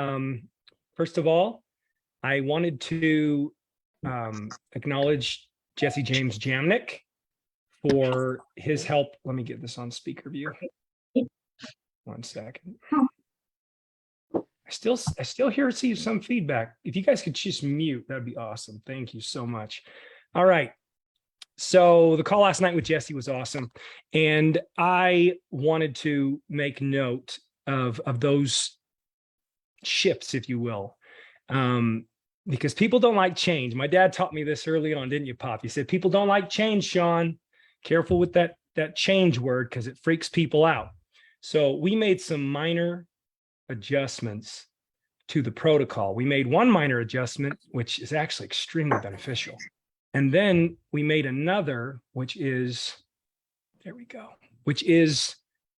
Um, First of all, I wanted to acknowledge Jesse James Jamnick for his help. Let me get this on speaker view. 1 second. I still see some feedback. If you guys could just mute, that'd be awesome. Thank you so much. All right. So the call last night with Jesse was awesome. And I wanted to make note of those shifts, if you will. Because people don't like change. My dad taught me this early on, didn't you, Pop? He said, people don't like change, Sean. Careful with that change word because it freaks people out. So we made some minor adjustments to the protocol. We made one minor adjustment, which is actually extremely beneficial. And then we made another, which is, there we go, which is,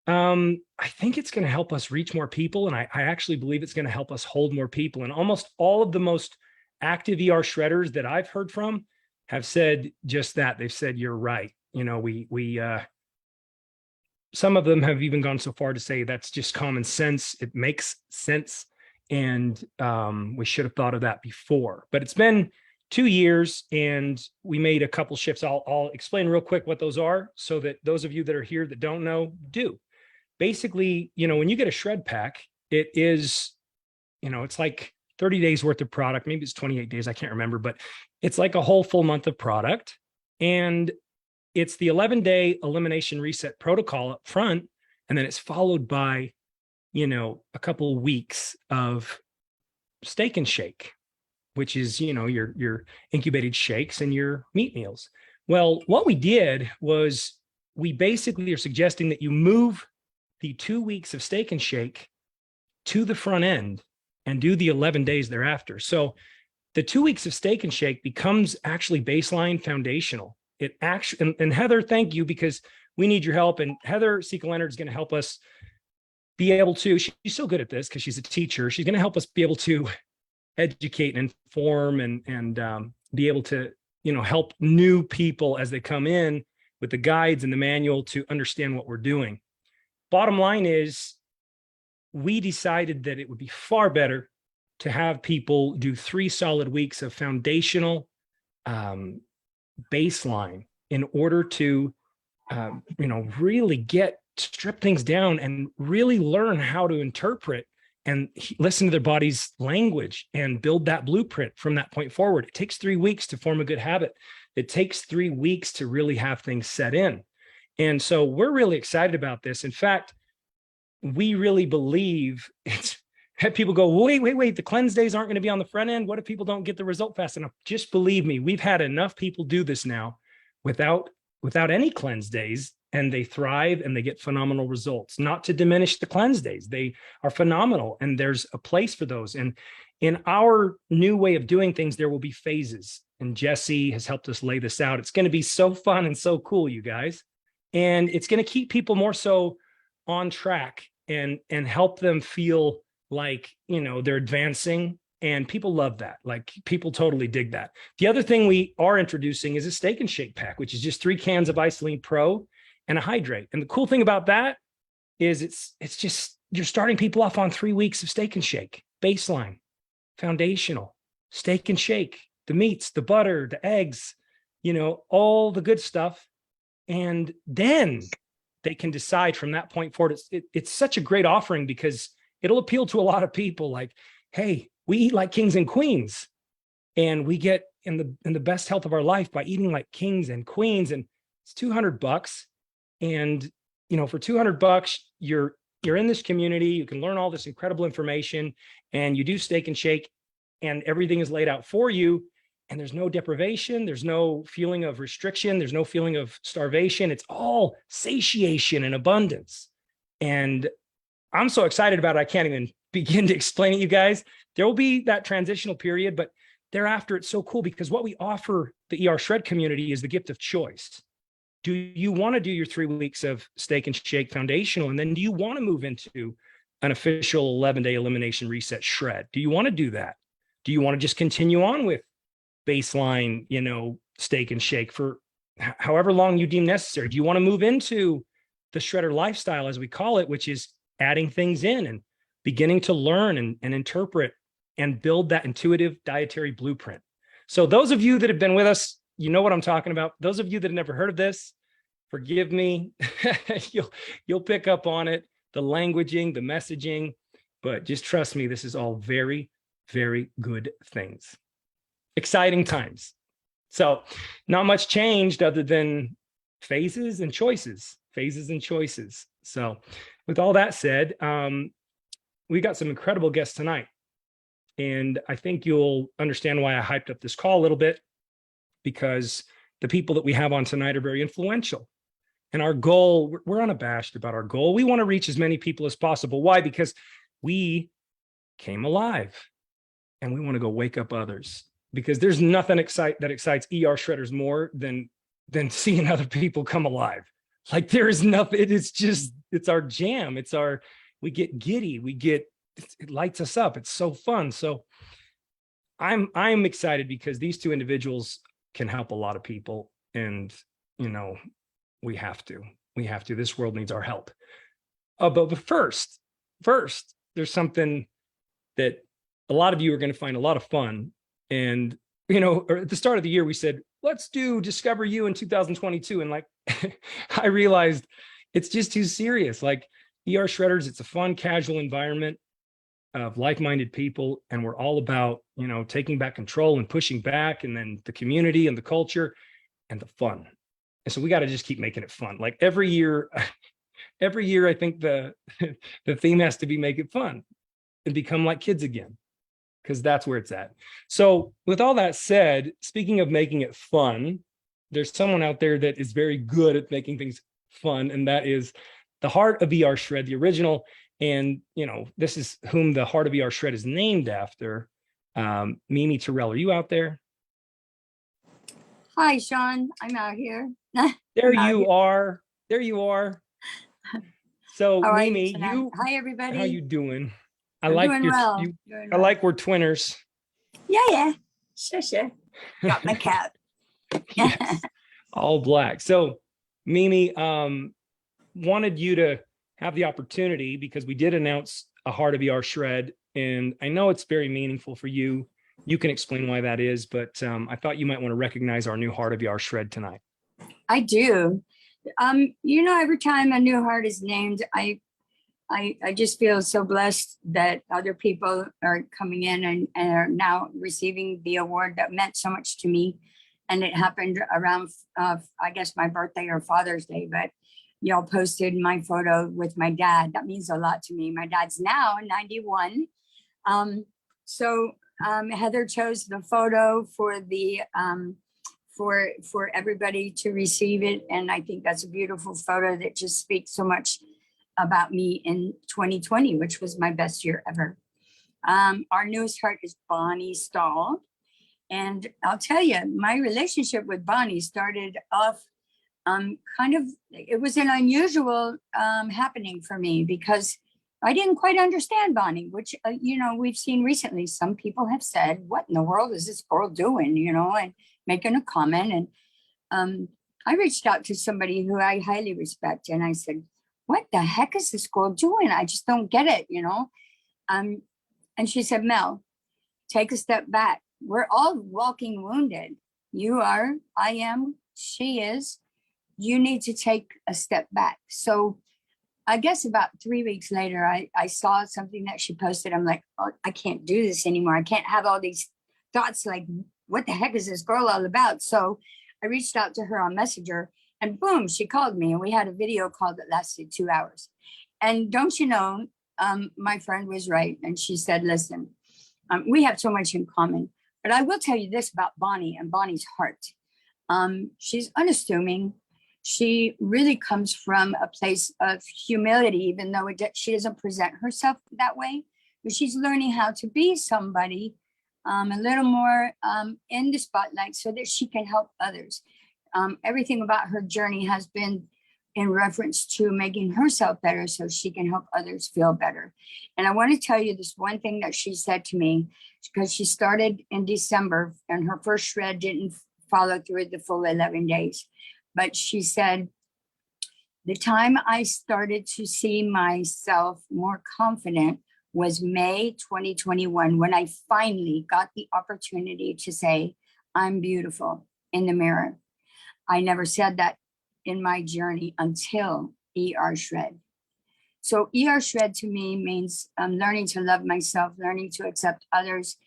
I think it's going to help us reach more people. And I actually believe it's going to help us hold more people. And almost all of the most active ER shredders that I've heard from have said just that. They've said, you're right. You know, some of them have even gone so far to say that's just common sense. It makes sense. And we should have thought of that before. But it's been 2 years and we made a couple shifts. I'll explain real quick what those are so that those of you that are here that don't know do. Basically, you know, when you get a shred pack, it is, you know, it's like 30 days worth of product. Maybe it's 28 days. I can't remember, but it's like a whole full month of product. And it's the 11-day elimination reset protocol up front. And then it's followed by, you know, a couple of weeks of steak and shake, which is, you know, your incubated shakes and your meat meals. Well, what we did was we basically are suggesting that you move the 2 weeks of steak and shake to the front end and do the 11 days thereafter. So the 2 weeks of steak and shake becomes actually baseline foundational. It actually, and Heather, thank you, because we need your help. And Heather Seeker-Leonard is going to help us be able to, she's so good at this because she's a teacher. She's going to help us be able to educate and inform and be able to, you know, help new people as they come in with the guides and the manual to understand what we're doing. Bottom line is we decided that it would be far better to have people do 3 solid weeks of foundational baseline in order to, you know, really strip things down and really learn how to interpret and listen to their body's language and build that blueprint from that point forward. It takes 3 weeks to form a good habit. It takes 3 weeks to really have things set in. And so we're really excited about this. In fact, we really believe it's had people go, wait, the cleanse days aren't going to be on the front end. What if people don't get the result fast enough? Just believe me, we've had enough people do this now without any cleanse days, and they thrive and they get phenomenal results. Not to diminish the cleanse days. They are phenomenal and there's a place for those. And in our new way of doing things, there will be phases. And Jesse has helped us lay this out. It's going to be so fun and so cool, you guys. And it's going to keep people more so on track and help them feel like, you know, they're advancing, and people love that. Like, people totally dig that. The other thing we are introducing is a steak and shake pack, which is just 3 cans of Isolene Pro and a hydrate. And the cool thing about that is it's just, you're starting people off on 3 weeks of steak and shake, baseline, foundational, steak and shake, the meats, the butter, the eggs, you know, all the good stuff. And then they can decide from that point forward. It's such a great offering because it'll appeal to a lot of people. Like, hey, we eat like kings and queens, and we get in the best health of our life by eating like kings and queens. And it's $200. And, you know, for $200, you're in this community, you can learn all this incredible information, and you do steak and shake, and everything is laid out for you. And there's no deprivation. There's no feeling of restriction. There's no feeling of starvation. It's all satiation and abundance. And I'm so excited about it, I can't even begin to explain it, you guys. There will be that transitional period, but thereafter, it's so cool because what we offer the ER Shred community is the gift of choice. Do you want to do your 3 weeks of steak and shake foundational? And then do you want to move into an official 11-day elimination reset shred? Do you want to do that? Do you want to just continue on with baseline, you know, steak and shake for however long you deem necessary? Do you want to move into the shredder lifestyle, as we call it, which is adding things in and beginning to learn and interpret and build that intuitive dietary blueprint. So those of you that have been with us, you know what I'm talking about. Those of you that have never heard of this, forgive me. you'll pick up on it, the languaging, the messaging, but just trust me, this is all very, very good things. Exciting times. So not much changed other than phases and choices. So with all that said, we got some incredible guests tonight. And I think you'll understand why I hyped up this call a little bit, because the people that we have on tonight are very influential. And our goal, we're unabashed about our goal. We want to reach as many people as possible. Why? Because we came alive and we want to go wake up others, because there's nothing that excites ER shredders more than seeing other people come alive. Like there is nothing, it's our jam. We get giddy. It lights us up. It's so fun. So I'm excited because these two individuals can help a lot of people. And, we have to. This world needs our help. But first, there's something that a lot of you are going to find a lot of fun. And, at the start of the year, we said, let's do Discover You in 2022. And I realized it's just too serious. Like ER Shredders, it's a fun, casual environment of like-minded people. And we're all about, taking back control and pushing back, and then the community and the culture and the fun. And so we got to just keep making it fun. Like every year, I think the theme has to be make it fun and become like kids again, because that's where it's at. So with all that said, speaking of making it fun, there's someone out there that is very good at making things fun, and that is the Heart of ER Shred, the original. And, this is whom the Heart of ER Shred is named after. Mimi Terrell, are you out there? Hi, Sean. I'm out here. There you are. So Mimi, hi everybody. How you doing? I I'm like doing your well. I like we're twinners. Yeah. Sure. Got my cat. Yes. All black. So Mimi, wanted you to have the opportunity, because we did announce a Heart of ER Shred, and I know it's very meaningful for you. You can explain why that is, but I thought you might want to recognize our new Heart of ER Shred tonight. I do. Every time a new heart is named, I just feel so blessed that other people are coming in and are now receiving the award that meant so much to me. And it happened around, I guess, my birthday or Father's Day, but y'all posted my photo with my dad. That means a lot to me. My dad's now 91. Heather chose the photo for the for everybody to receive it, and I think that's a beautiful photo that just speaks so much about me in 2020, which was my best year ever. Our newest heart is Bonnie Stahl, and I'll tell you, my relationship with Bonnie started off it was an unusual happening for me, because I didn't quite understand Bonnie, which, we've seen recently. Some people have said, what in the world is this girl doing, and making a comment. And I reached out to somebody who I highly respect. And I said, what the heck is this girl doing? I just don't get it, And she said, Mel, take a step back. We're all walking wounded. You are, I am, she is. You need to take a step back. So I guess about 3 weeks later, I saw something that she posted. I'm like, oh, I can't do this anymore. I can't have all these thoughts like, what the heck is this girl all about? So I reached out to her on Messenger, and boom, she called me, and we had a video call that lasted 2 hours. And don't you know, my friend was right. And she said, listen, we have so much in common, but I will tell you this about Bonnie and Bonnie's heart. She's unassuming. She really comes from a place of humility, even though she doesn't present herself that way. But she's learning how to be somebody a little more in the spotlight so that she can help others. Everything about her journey has been in reference to making herself better so she can help others feel better. And I want to tell you this one thing that she said to me, because she started in December and her first shred didn't follow through the full 11 days. But she said, the time I started to see myself more confident was May 2021, when I finally got the opportunity to say, I'm beautiful in the mirror. I never said that in my journey until ER Shred. So ER Shred to me means learning to love myself, learning to accept others.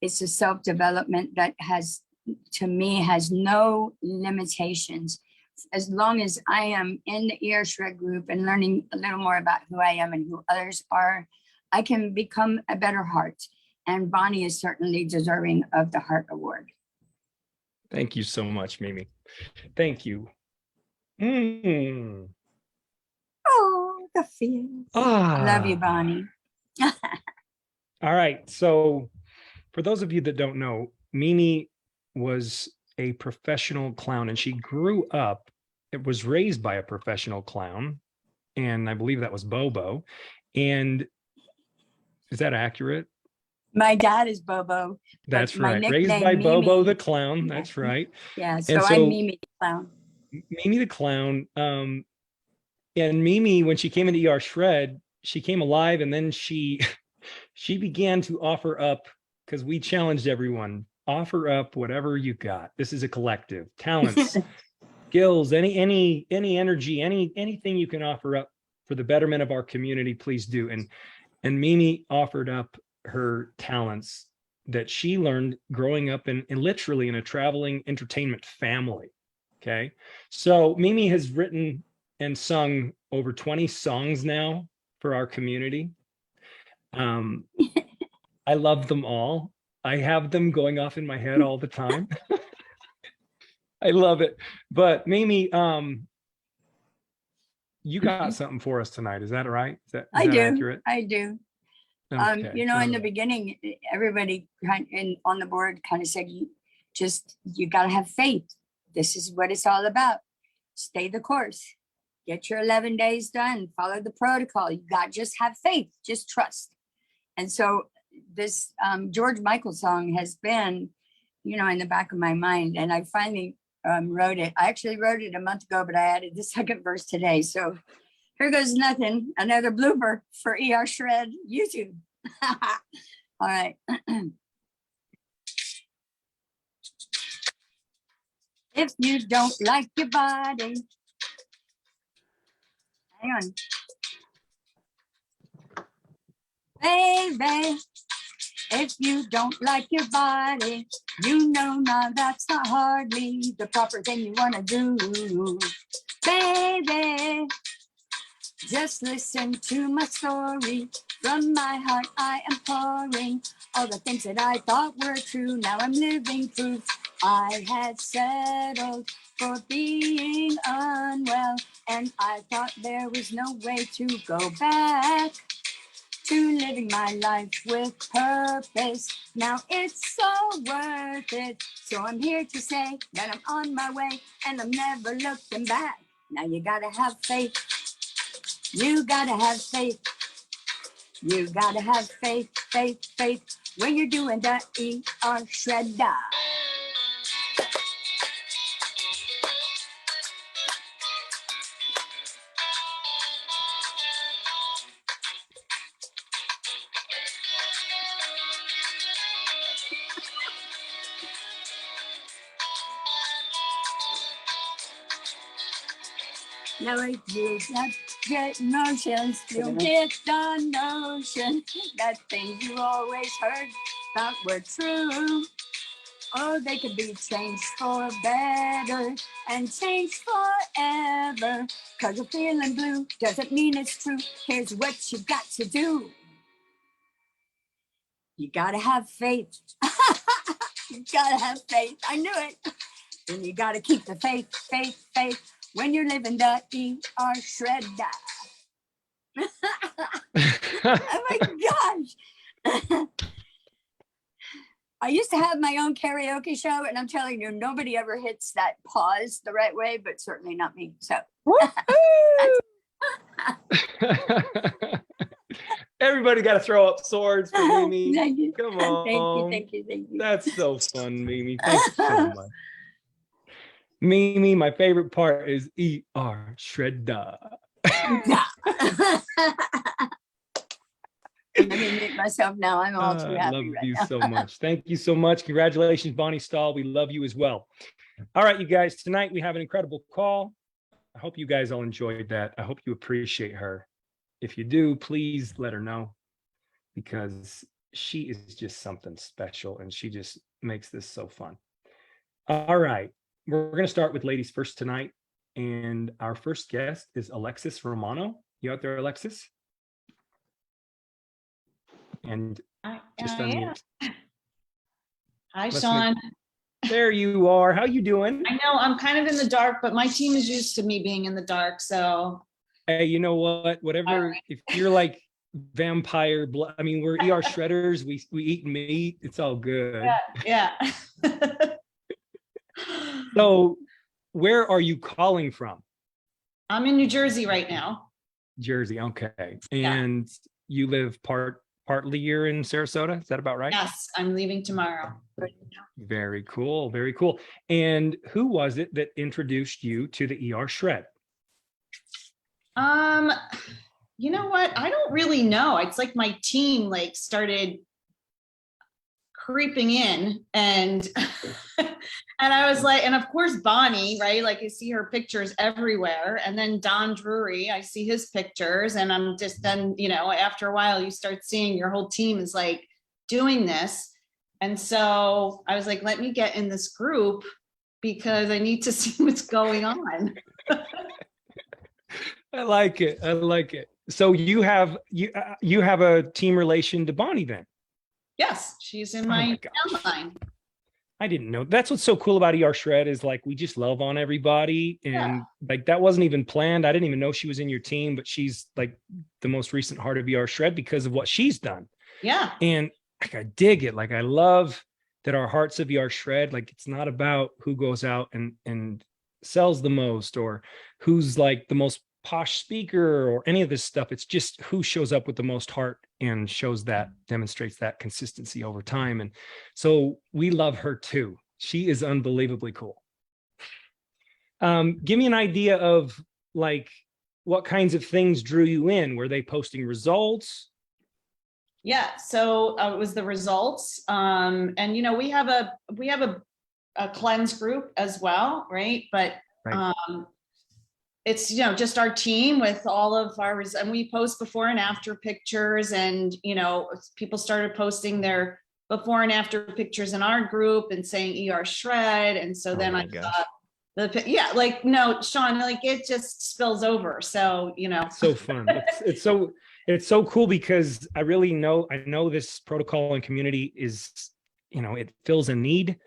It's a self-development that has, to me, has no limitations. As long as I am in the ER Shred group and learning a little more about who I am and who others are, I can become a better heart. And Bonnie is certainly deserving of the Heart Award. Thank you so much, Mimi. Thank you. Mm. Oh, the feels. I love you, Bonnie. All right. So for those of you that don't know, Mimi was a professional clown, and she grew up, it was raised by a professional clown, and I believe that was Bobo. And is that accurate? My dad is Bobo. That's my right. Raised by nickname, Bobo Mimi. the clown. That's right. Yeah, And so I'm Mimi the clown. Mimi the clown. And Mimi, when she came into ER Shred, she came alive, and then she began to offer up, because we challenged everyone, offer up whatever you got. This is a collective. Talents, skills, any energy, anything you can offer up for the betterment of our community, please do. And Mimi offered up her talents that she learned growing up in literally in a traveling entertainment family. Okay. So Mimi has written and sung over 20 songs now for our community. I love them all. I have them going off in my head all the time. I love it. But Mimi, you got something for us tonight. Is that right? Is that accurate? I do. Okay, you know, in the beginning, everybody on the board kind of said, you got to have faith. This is what it's all about. Stay the course. Get your 11 days done. Follow the protocol. You got just have faith. Just trust. And so this George Michael song has been, you know, in the back of my mind. And I finally wrote it. I actually wrote it a month ago, but I added the second verse today. So here goes nothing. Another blooper for ER Shred YouTube. All right. If you don't like your body, hang on. Baby, if you don't like your body, you know now that's not hardly the proper thing you want to do. Baby, just listen to my story. From my heart I am pouring all the things that I thought were true. Now I'm living proof. I had settled for being unwell, and I thought there was no way to go back to living my life with purpose. Now it's so worth it. So I'm here to say that I'm on my way, and I'm never looking back. Now you gotta have faith. You gotta have faith. You gotta have faith, faith, faith when you're doing the ER Shredder. Now if you not get notions, you'll get the notion that things you always heard thought were true. Oh, they could be changed for better and changed forever. 'Cause you're feeling blue doesn't mean it's true. Here's what you got to do. You gotta have faith. You gotta have faith. I knew it. And you gotta keep the faith, faith, faith when you're living the ER Shredder. Oh my gosh. I used to have my own karaoke show, and I'm telling you, nobody ever hits that pause the right way, but certainly not me. So everybody got to throw up swords for Mimi. Thank you. Come on. Thank you. That's so fun, Mimi. Thank you so much. Mimi, my favorite part is ER Shredder. Let me mute myself now. I'm all too I love happy right you now. so much. Thank you so much. Congratulations, Bonnie Stahl. We love you as well. All right, you guys, tonight we have an incredible call. I hope you guys all enjoyed that. I hope you appreciate her. If you do, please let her know, because she is just something special and she just makes this so fun. All right, we're going to start with ladies first tonight. And our first guest is Alexis Romano. You out there, Alexis? And just unmute. Hi, Let's Sean. There you are. How you doing? I know I'm kind of in the dark, but my team is used to me being in the dark. So, Hey, you know what? Whatever. right. If you're like vampire blood, I mean, we're ER shredders. We eat meat. It's all good. yeah. So, where are you calling from? I'm in New Jersey right now. Jersey. Okay. Yeah. And you live partly you're in Sarasota. Is that about right? Yes, I'm leaving tomorrow. Very cool. Very cool. And who was it that introduced you to the ER shred? You know what? I don't really know. It's like my team like started creeping in and and I was like, and of course Bonnie, right? Like you see her pictures everywhere. And then Don Drury, I see his pictures, and I'm just then, you know, after a while you start seeing your whole team is like doing this. And so I was like, let me get in this group because I need to see what's going on. I like it. I like it. So you have a team relation to Bonnie then? Yes, she's in Oh my my gosh. downline. I didn't know. That's what's so cool about ER Shred is like we just love on everybody. And like that wasn't even planned. I didn't even know she was in your team, but she's like the most recent heart of ER Shred because of what she's done. Yeah. And like I dig it. Like I love that our hearts of ER Shred, like it's not about who goes out and sells the most or who's like the most posh speaker or any of this stuff. It's just who shows up with the most heart and shows that, demonstrates that consistency over time. And so we love her too. She is unbelievably cool. Give me an idea of like what kinds of things drew you in. Were they posting results? Yeah, so it was the results. And you know, we have a cleanse group as well, right? But Right. It's, you know, just our team with all of our, and we post before and after pictures, and you know, people started posting their before and after pictures in our group and saying ER Shred. And so then I thought like, no, Sean, like it just spills over. So, you know, so fun. It's so cool because I know this protocol and community is, you know, it fills a need,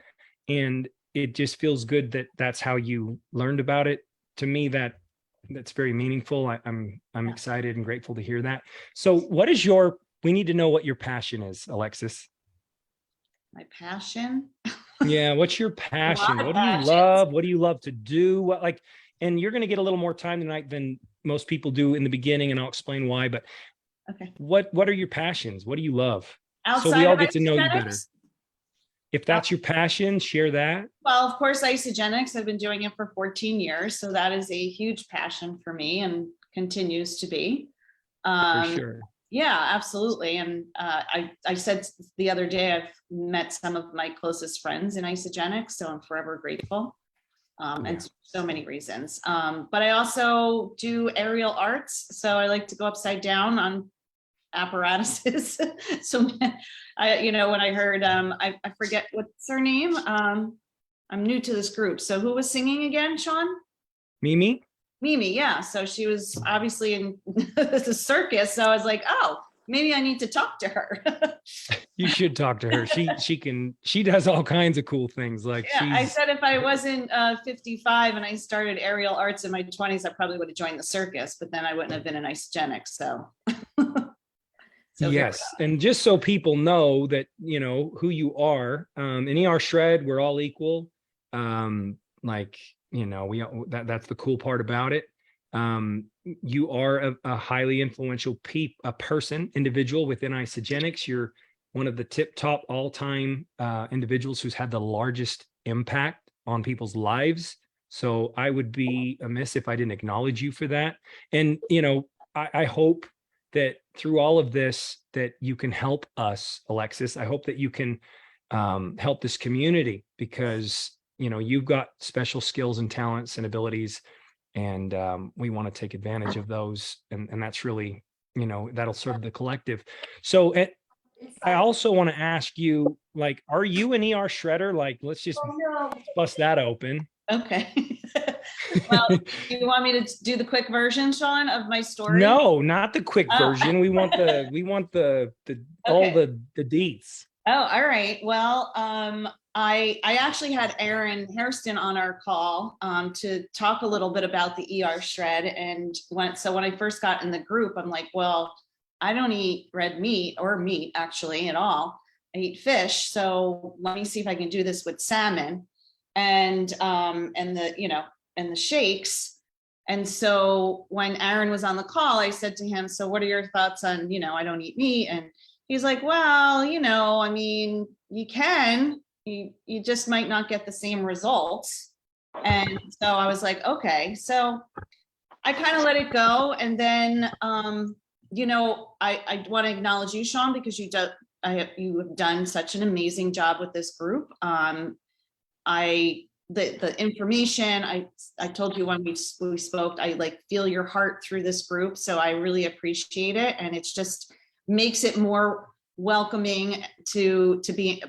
and it just feels good that that's how you learned about it. To me, that's very meaningful. I'm excited and grateful to hear that. So we need to know what your passion is, Alexis. my passion. Yeah. What's your passion? What do you love? What do you love to do? And you're going to get a little more time tonight than most people do in the beginning, and I'll explain why, but okay. What are your passions? What do you love? Outside so we all of get to know you better. Isogenics? If that's your passion, share that. Well, of course, Isogenics, I've been doing it for 14 years. So that is a huge passion for me and continues to be. For sure. Yeah, absolutely. And I said the other day, I've met some of my closest friends in Isogenics, so I'm forever grateful. And so many reasons. But I also do aerial arts. So I like to go upside down on apparatuses. So you know, when I heard, I forget what's her name. I'm new to this group. So who was singing again, Sean? Mimi, yeah. So she was obviously in the circus. So I was like, oh, maybe I need to talk to her. You should talk to her. She does all kinds of cool things. Like I said, if I wasn't 55 and I started aerial arts in my 20s, I probably would have joined the circus, but then I wouldn't have been an Isogenics. So. Yes. And just so people know that, you know, who you are, in ER Shred, we're all equal. Like, you know, that's the cool part about it. You are a highly influential individual within Isogenics. You're one of the top all-time individuals who's had the largest impact on people's lives. So I would be amiss if I didn't acknowledge you for that. And, you know, I hope that through all of this, that you can help us, Alexis. I hope that you can help this community, because, you know, you've got special skills and talents and abilities, and we want to take advantage of those. And that's really, you know, that'll serve the collective. So I also want to ask you, like, are you an ER shredder? Like, let's just bust that open. Okay. Well, do you want me to do the quick version, Sean, of my story? No, not the quick Oh. version. We want the all Okay. the deets. Oh, all right. Well, I actually had Aaron Hairston on our call to talk a little bit about the ER shred. And when I first got in the group, I'm like, well, I don't eat red meat or meat actually at all. I eat fish. So let me see if I can do this with salmon and the shakes. And so when Aaron was on the call, I said to him, so what are your thoughts on, I don't eat meat? And he's like, well, I mean, you can, you just might not get the same results. And so I was like, okay. So I kind of let it go. And then, I want to acknowledge you, Sean, because you have done such an amazing job with this group. The information I told you when we spoke, I like feel your heart through this group. So I really appreciate it. And it's just makes it more welcoming to be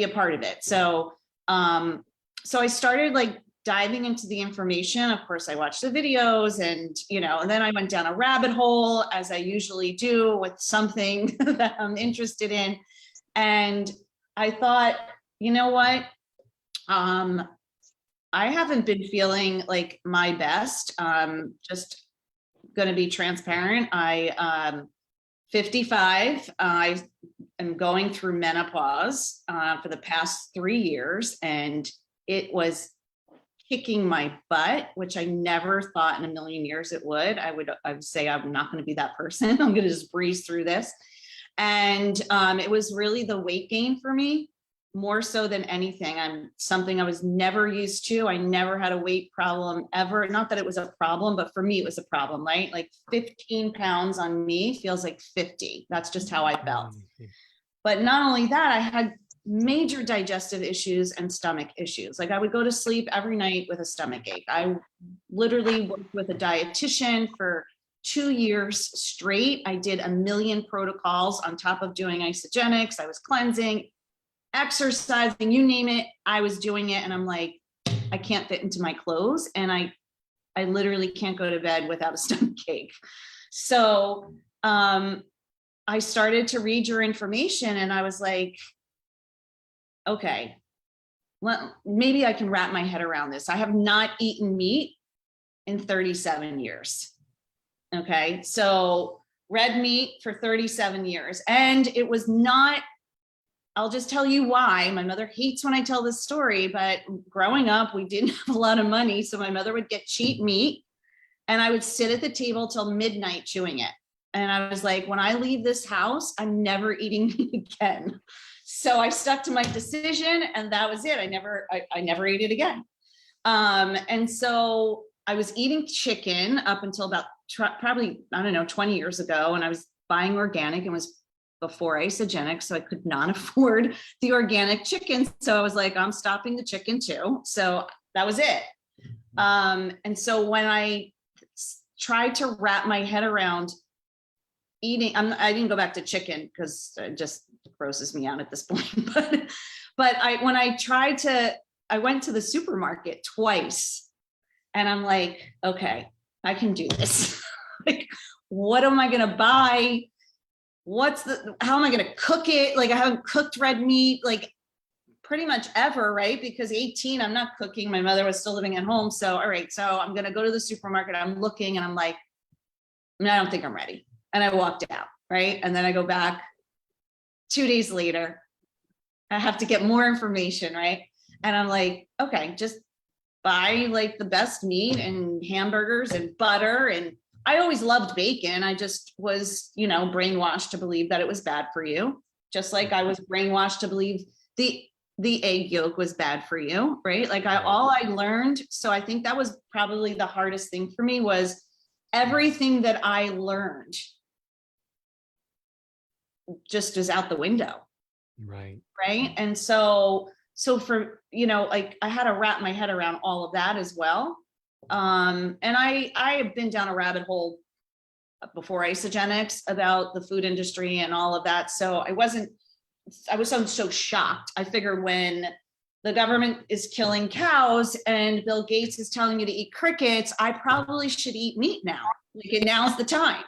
a part of it. So, so I started like diving into the information. Of course, I watched the videos and then I went down a rabbit hole, as I usually do with something that I'm interested in. And I thought, you know what? I haven't been feeling like my best. Just going to be transparent. I 55. I am going through menopause for the past 3 years, and it was kicking my butt, which I never thought in a million years it would. I would say I'm not going to be that person. I'm going to just breeze through this. And it was really the weight gain for me, more so than anything. Something I was never used to. I never had a weight problem ever. Not that it was a problem, but for me, it was a problem, right? Like 15 pounds on me feels like 50. That's just how I felt. But not only that, I had major digestive issues and stomach issues. Like I would go to sleep every night with a stomach ache. I literally worked with a dietitian for 2 years straight. I did a million protocols on top of doing isogenics. I was cleansing, exercising, you name it, I was doing it. And I'm like, I can't fit into my clothes. And I literally can't go to bed without a stomach ache. So I started to read your information and I was like, okay, maybe I can wrap my head around this. I have not eaten meat in 37 years. Okay. So red meat for 37 years. And it was not, I'll just tell you why. My mother hates when I tell this story, but growing up, we didn't have a lot of money. So my mother would get cheap meat and I would sit at the table till midnight chewing it. And I was like, when I leave this house, I'm never eating meat again. So I stuck to my decision and that was it. I never ate it again. And so I was eating chicken up until about probably, 20 years ago. And I was buying organic and was before isogenic. So I could not afford the organic chicken. So I was like, I'm stopping the chicken too. So that was it. And so when I tried to wrap my head around eating, I didn't go back to chicken because it just grosses me out at this point. But I went to the supermarket twice and I'm like, okay, I can do this. Like, what am I going to buy? How am I going to cook it? Like I haven't cooked red meat, like pretty much ever, right? Because 18, I'm not cooking. My mother was still living at home. So, all right. So I'm going to go to the supermarket. I'm looking and I'm like, I don't think I'm ready. And I walked out, right? And then I go back 2 days later. I have to get more information, right? And I'm like, okay, just buy like the best meat and hamburgers and butter. And I always loved bacon. I just was, brainwashed to believe that it was bad for you. Just like I was brainwashed to believe the egg yolk was bad for you, right? Like all I learned. So I think that was probably the hardest thing for me was everything that I learned just is out the window. Right. Right. And so for, like I had to wrap my head around all of that as well. And I have been down a rabbit hole before Isogenics about the food industry and all of that. So I was so shocked. I figured when the government is killing cows and Bill Gates is telling you to eat crickets, I probably should eat meat now. Like now's the time.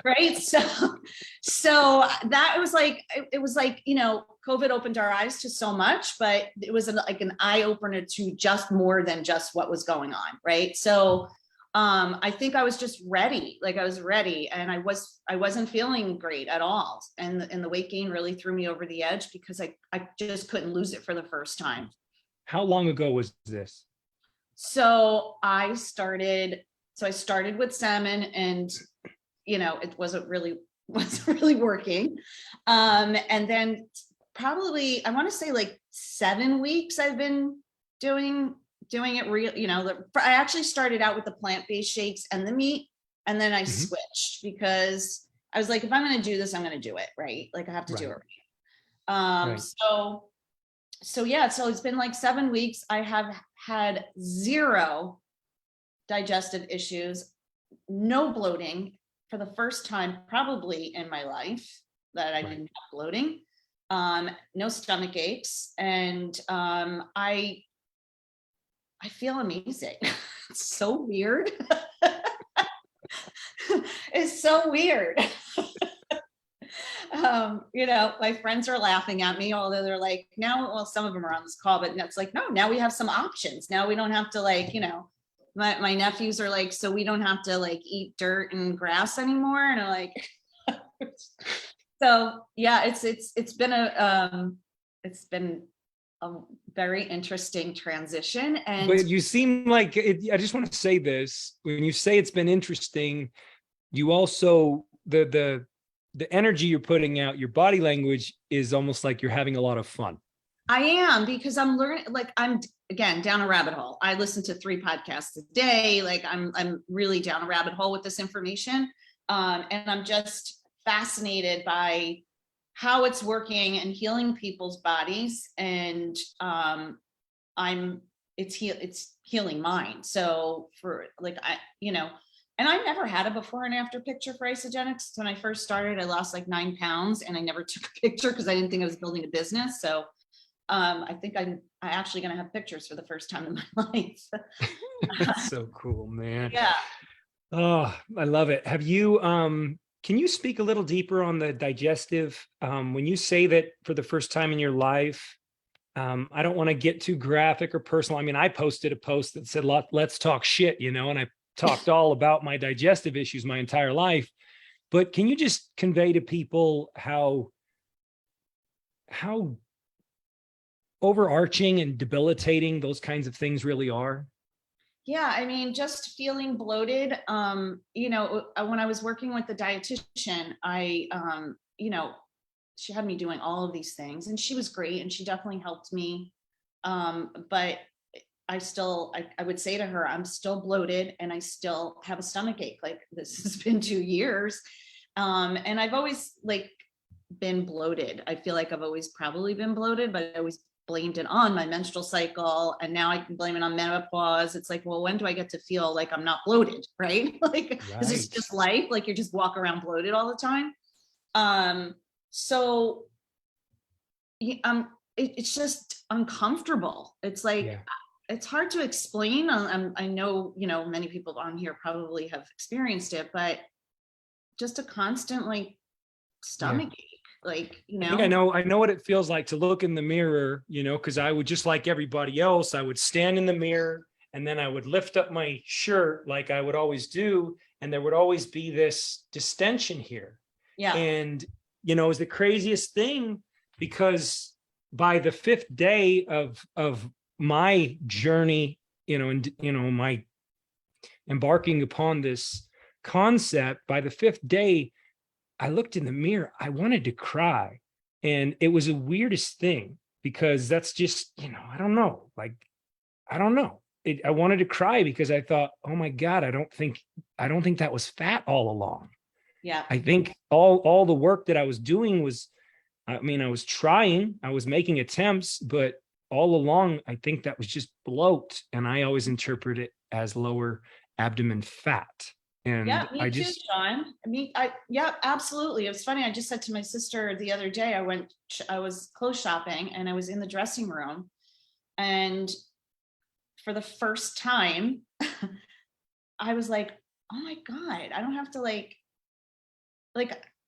Right. So that was like, it was like, COVID opened our eyes to so much, but it was like an eye opener to just more than just what was going on. Right. So I think I was just ready. Like I was ready, and I wasn't feeling great at all. And the weight gain really threw me over the edge because I just couldn't lose it for the first time. How long ago was this? So I started with salmon, and it wasn't really working. And then probably I want to say like 7 weeks I've been doing it real, I actually started out with the plant-based shakes and the meat, and then I switched because I was like, if I'm going to do this, I'm going to do it right. Like I have to do it right. Right. So yeah, so it's been like 7 weeks. I have had 0 digestive issues, no bloating for the first time probably in my life that I didn't have bloating, no stomach aches, and I feel amazing. It's so weird. It's so weird. My friends are laughing at me, although they're like, well, some of them are on this call, but it's like, no, now we have some options. Now we don't have to my nephews are like, so we don't have to like eat dirt and grass anymore. And I'm like, so yeah, it's been a very interesting transition. And but you seem like I just want to say this, when you say it's been interesting, you also the energy you're putting out, your body language is almost like you're having a lot of fun. I am, because I'm learning, like I'm again down a rabbit hole. I listen to 3 podcasts a day. Like I'm really down a rabbit hole with this information. And I'm just fascinated by how it's working and healing people's bodies. And it's healing mine. So for like, and I never had a before and after picture for Isogenics. When I first started, I lost like 9 pounds, and I never took a picture because I didn't think I was building a business. So I think I'm actually going to have pictures for the first time in my life. That's so cool, man. Yeah. Oh, I love it. Have you, can you speak a little deeper on the digestive, when you say that for the first time in your life? I don't want to get too graphic or personal. I mean, I posted a post that said, let's talk shit, and I talked all about my digestive issues my entire life. But can you just convey to people how overarching and debilitating those kinds of things really are? Yeah, I mean, just feeling bloated. When I was working with the dietitian, she had me doing all of these things, and she was great, and she definitely helped me. But I would say to her, I'm still bloated and I still have a stomach ache. Like this has been 2 years. And I've always like been bloated. I feel like I've always probably been bloated, but I always blamed it on my menstrual cycle. And now I can blame it on menopause. It's like, well, when do I get to feel like I'm not bloated? Right. Like, is this just life? Like you just walk around bloated all the time. So it's just uncomfortable. It's like, it's hard to explain. I know, many people on here probably have experienced it, but just a constant like stomach ache. Like, I think I know what it feels like to look in the mirror, because I would, just like everybody else, I would stand in the mirror and then I would lift up my shirt like I would always do. And there would always be this distension here. Yeah. And, it was the craziest thing, because by the 5th day of my journey, my embarking upon this concept, by the 5th day, I looked in the mirror, I wanted to cry. And it was the weirdest thing, because that's just, I don't know. I wanted to cry because I thought, oh my God, I don't think that was fat all along. Yeah. I think all the work that I was doing was, I mean, I was trying, I was making attempts, but all along, I think that was just bloat. And I always interpret it as lower abdomen fat. And Yeah, me I too, just, Sean. Yeah, absolutely. It was funny. I just said to my sister the other day, I was clothes shopping and I was in the dressing room. And for the first time, I was like, oh my God, I don't have to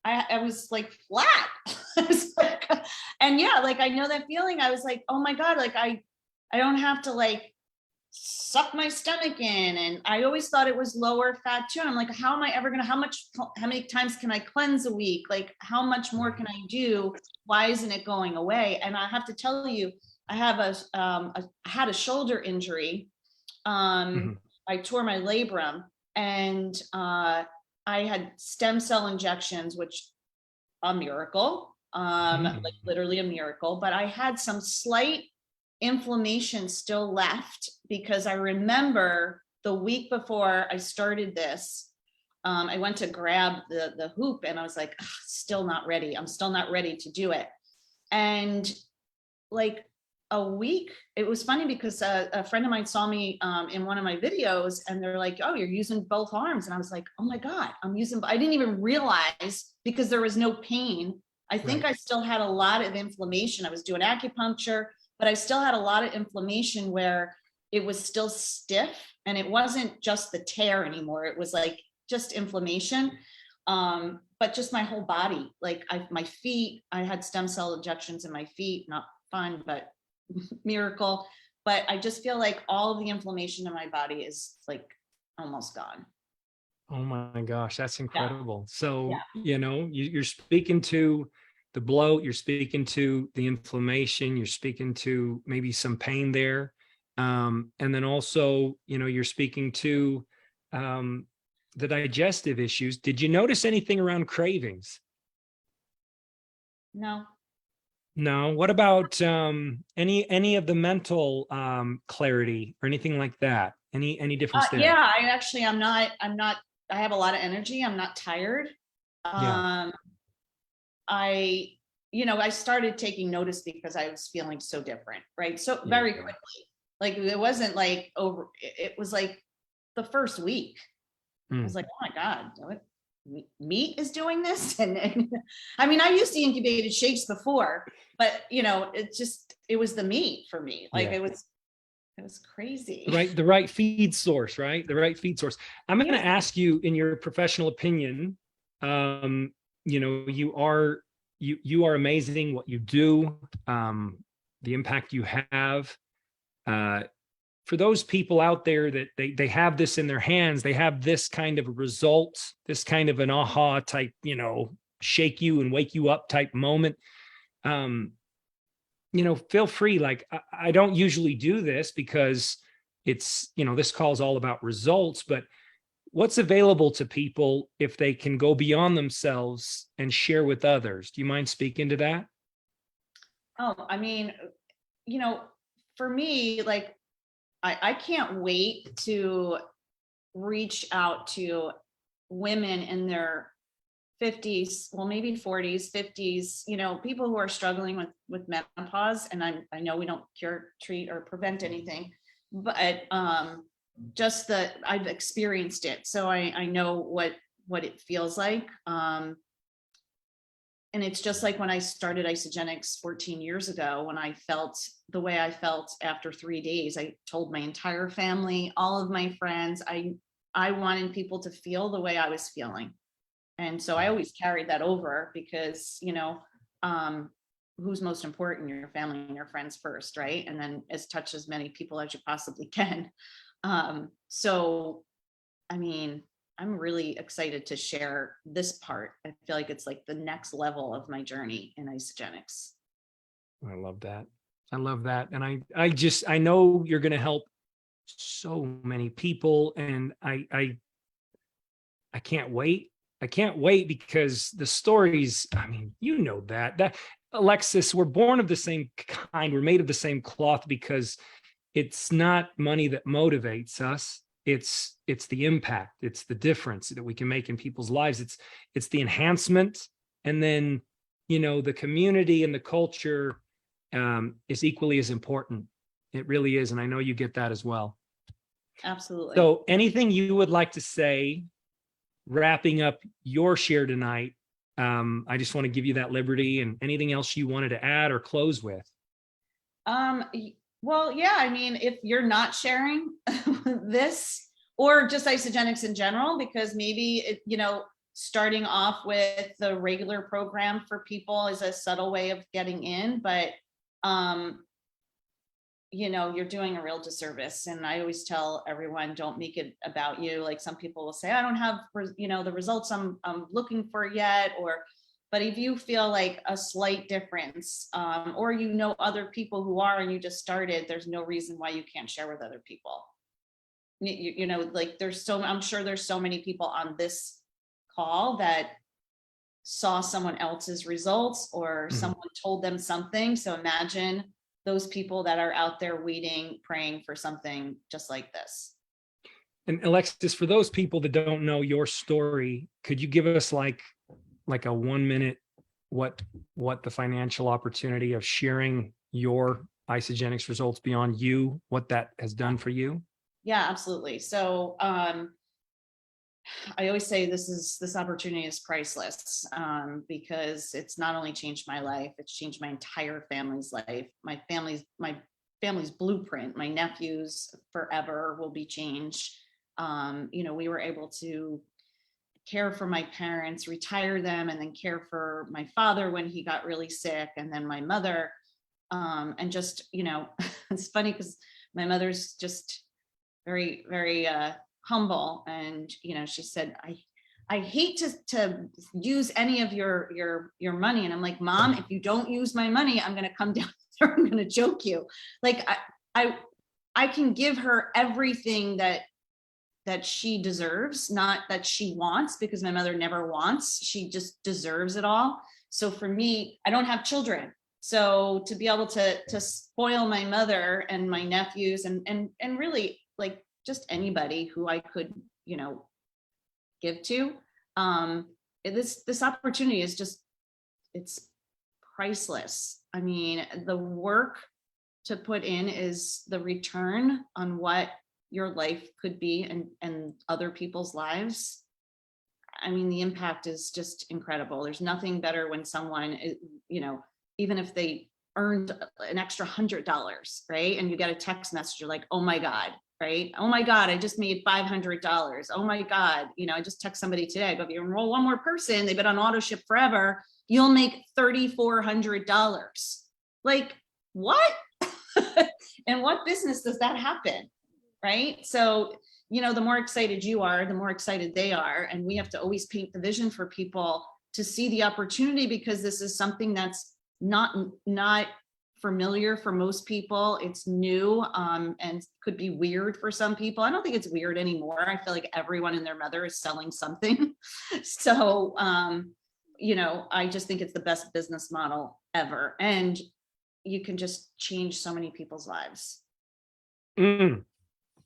I was like flat. I was like, and yeah, like I know that feeling. I was like, oh my God, like I don't have to like suck my stomach in. And I always thought it was lower fat too. And I'm like, how am I ever gonna, how many times can I cleanse a week? Like how much more can I do? Why isn't it going away? And I have to tell you, I have I had a shoulder injury. Mhm. I tore my labrum, and I had stem cell injections, which a miracle, like literally a miracle, but I had some slight inflammation still left because I remember the week before I started this, I went to grab the hoop and I was like, still not ready. I'm still not ready to do it. And like a week, it was funny because a friend of mine saw me in one of my videos and they're like, oh, you're using both arms. And I was like, oh my God, I didn't even realize because there was no pain. I think I still had a lot of inflammation. I was doing acupuncture, but I still had a lot of inflammation where it was still stiff and it wasn't just the tear anymore. It was like just inflammation. But just my whole body, like my feet, I had stem cell injections in my feet, not fun, but miracle. But I just feel like all of the inflammation in my body is like almost gone. Oh my gosh, that's Yeah. incredible. So, Yeah. you're speaking to the bloat, you're speaking to the inflammation, you're speaking to maybe some pain there. And then also, you're speaking to the digestive issues. Did you notice anything around cravings? No. No. What about any of the mental clarity or anything like that? Any difference there? Yeah, I have a lot of energy. I'm not tired. Yeah. I, I started taking notice because I was feeling so different, right? So Yeah. very quickly, like it wasn't like over, it was like the first week. I was like, oh my God, what meat is doing this? And I mean, I used to incubated shakes before, but it was the meat for me. Like Yeah. it was crazy. The right feed source, right? The right feed source. I'm going to ask you, in your professional opinion, you are amazing what you do, the impact you have. For those people out there that they have this in their hands, they have this kind of a result, this kind of an aha type, shake you and wake you up type moment. Feel free. Like I don't usually do this because it's, this call is all about results, but what's available to people if they can go beyond themselves and share with others? Do you mind speaking to that? Oh, I mean, for me, like I can't wait to reach out to women in their 50s, well, maybe 40s, 50s, people who are struggling with menopause. And I know we don't cure, treat, or prevent anything, but just that I've experienced it. So I know what it feels like. And it's just like when I started Isogenics 14 years ago, when I felt the way I felt after 3 days. I told my entire family, all of my friends, I wanted people to feel the way I was feeling. And so I always carried that over because, who's most important? Your family and your friends first, right? And then touch as many people as you possibly can. So, I mean, I'm really excited to share this part. I feel like it's like the next level of my journey in Isogenics. I love that. I love that. And I know you're going to help so many people. And I can't wait. I can't wait because the stories, I mean, that Alexis, we're born of the same kind. We're made of the same cloth because it's not money that motivates us. it's the impact, it's the difference that we can make in people's lives. It's the enhancement. And then, the community and the culture is equally as important. It really is. And I know you get that as well. Absolutely. So anything you would like to say, wrapping up your share tonight? I just want to give you that liberty, and anything else you wanted to add or close with. Well, yeah, I mean, if you're not sharing this, or just Isagenix in general, because maybe starting off with the regular program for people is a subtle way of getting in, but you're doing a real disservice. And I always tell everyone, don't make it about you. Like, some people will say, I don't have, the results I'm looking for yet, but if you feel like a slight difference, or other people who are, and you just started, there's no reason why you can't share with other people. Like, I'm sure there's so many people on this call that saw someone else's results, or someone told them something. So imagine those people that are out there waiting, praying for something just like this. And Alexis, for those people that don't know your story, could you give us like a 1 minute, what the financial opportunity of sharing your Isagenix results beyond you, what that has done for you? Yeah, absolutely. So I always say this opportunity is priceless, because it's not only changed my life, it's changed my entire family's life. My family's blueprint, my nephews forever will be changed. We were able to care for my parents, retire them, and then care for my father when he got really sick, and then my mother. And just, it's funny because my mother's just very, very humble. And, she said, I hate to use any of your money. And I'm like, Mom, if you don't use my money, I'm going to come down there. I'm going to choke you. Like, I can give her everything that she deserves, not that she wants, because my mother never wants. She just deserves it all. So for me, I don't have children. So to be able to spoil my mother and my nephews and really, like, just anybody who I could, give to, this opportunity is just, it's priceless. I mean, the work to put in is the return on what your life could be, and other people's lives. I mean, the impact is just incredible. There's nothing better when someone, even if they earned an extra $100, right? And you get a text message, you're like, oh my God, right? Oh my God, I just made $500. Oh my God, I just text somebody today, but if you enroll one more person, they've been on auto ship forever, you'll make $3,400. Like, what? And what business does that happen? Right? So, the more excited you are, the more excited they are. And we have to always paint the vision for people to see the opportunity, because this is something that's not familiar for most people. It's new, and could be weird for some people. I don't think it's weird anymore. I feel like everyone and their mother is selling something. So, I just think it's the best business model ever. And you can just change so many people's lives.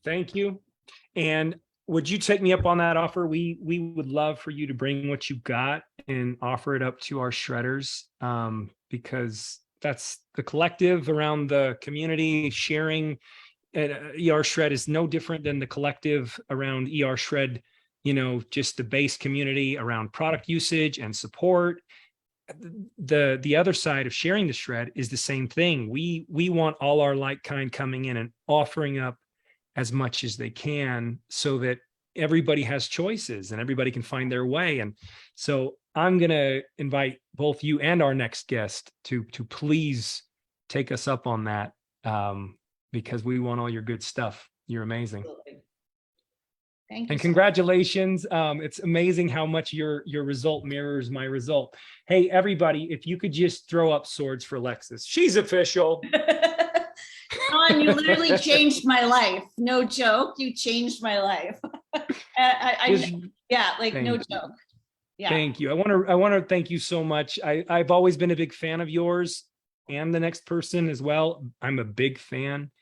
Thank you. And would you take me up on that offer? We would love for you to bring what you got and offer it up to our shredders, because that's the collective around the community sharing. ER Shred is no different than the collective around ER Shred, just the base community around product usage and support. The other side of sharing the shred is the same thing. We want all our like kind coming in and offering up as much as they can, so that everybody has choices and everybody can find their way. And so I'm going to invite both you and our next guest to please take us up on that, because we want all your good stuff. You're amazing. Absolutely. Thank you. And congratulations. It's amazing how much your result mirrors my result. Hey, everybody, if you could just throw up swords for Alexis. She's official. John, you literally changed my life. No joke. You changed my life. Yeah, like no joke. Yeah. Thank you. I want to thank you so much. I've always been a big fan of yours and the next person as well. I'm a big fan.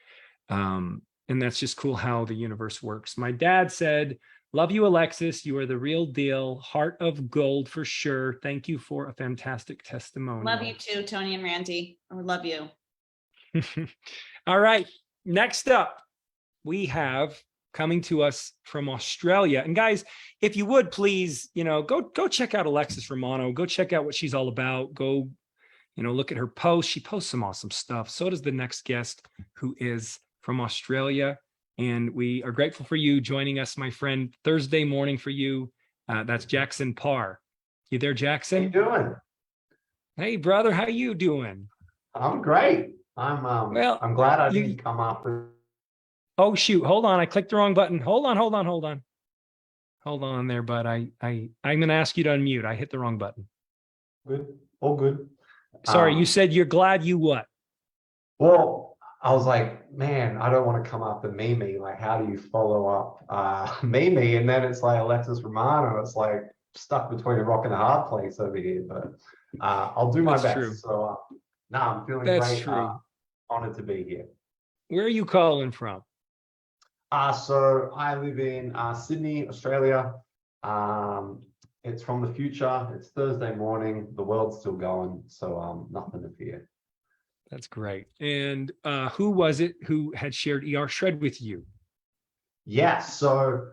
And that's just cool how the universe works. My dad said, love you, Alexis. You are the real deal. Heart of gold for sure. Thank you for a fantastic testimony. Love you too, Tony and Randy. I love you. All right. Next up, we have coming to us from Australia. And guys, if you would please, go check out Alexis Romano. Go check out what she's all about. Go, look at her posts. She posts some awesome stuff. So does the next guest, who is from Australia. And we are grateful for you joining us, my friend. Thursday morning for you. That's Jackson Parr. You there, Jackson? How you doing? Hey, brother. How you doing? I'm great. I'm I'm glad I didn't come up with. Oh shoot! Hold on, I clicked the wrong button. Hold on there, bud. I'm gonna ask you to unmute. I hit the wrong button. Good, all good. Sorry, you said you're glad you what? Well, I was like, man, I don't want to come up with Mimi. Like, how do you follow up Mimi? And then it's like Alexis Romano. It's like stuck between a rock and a hard place over here. But I'll do my That's best. true. So no, I'm feeling That's great. true. Honored to be here. Where are you calling from? So I live in Sydney, Australia. It's from the future. It's Thursday morning. The world's still going, so nothing to fear. That's great. And who was it who had shared ER Shred with you? Yeah, so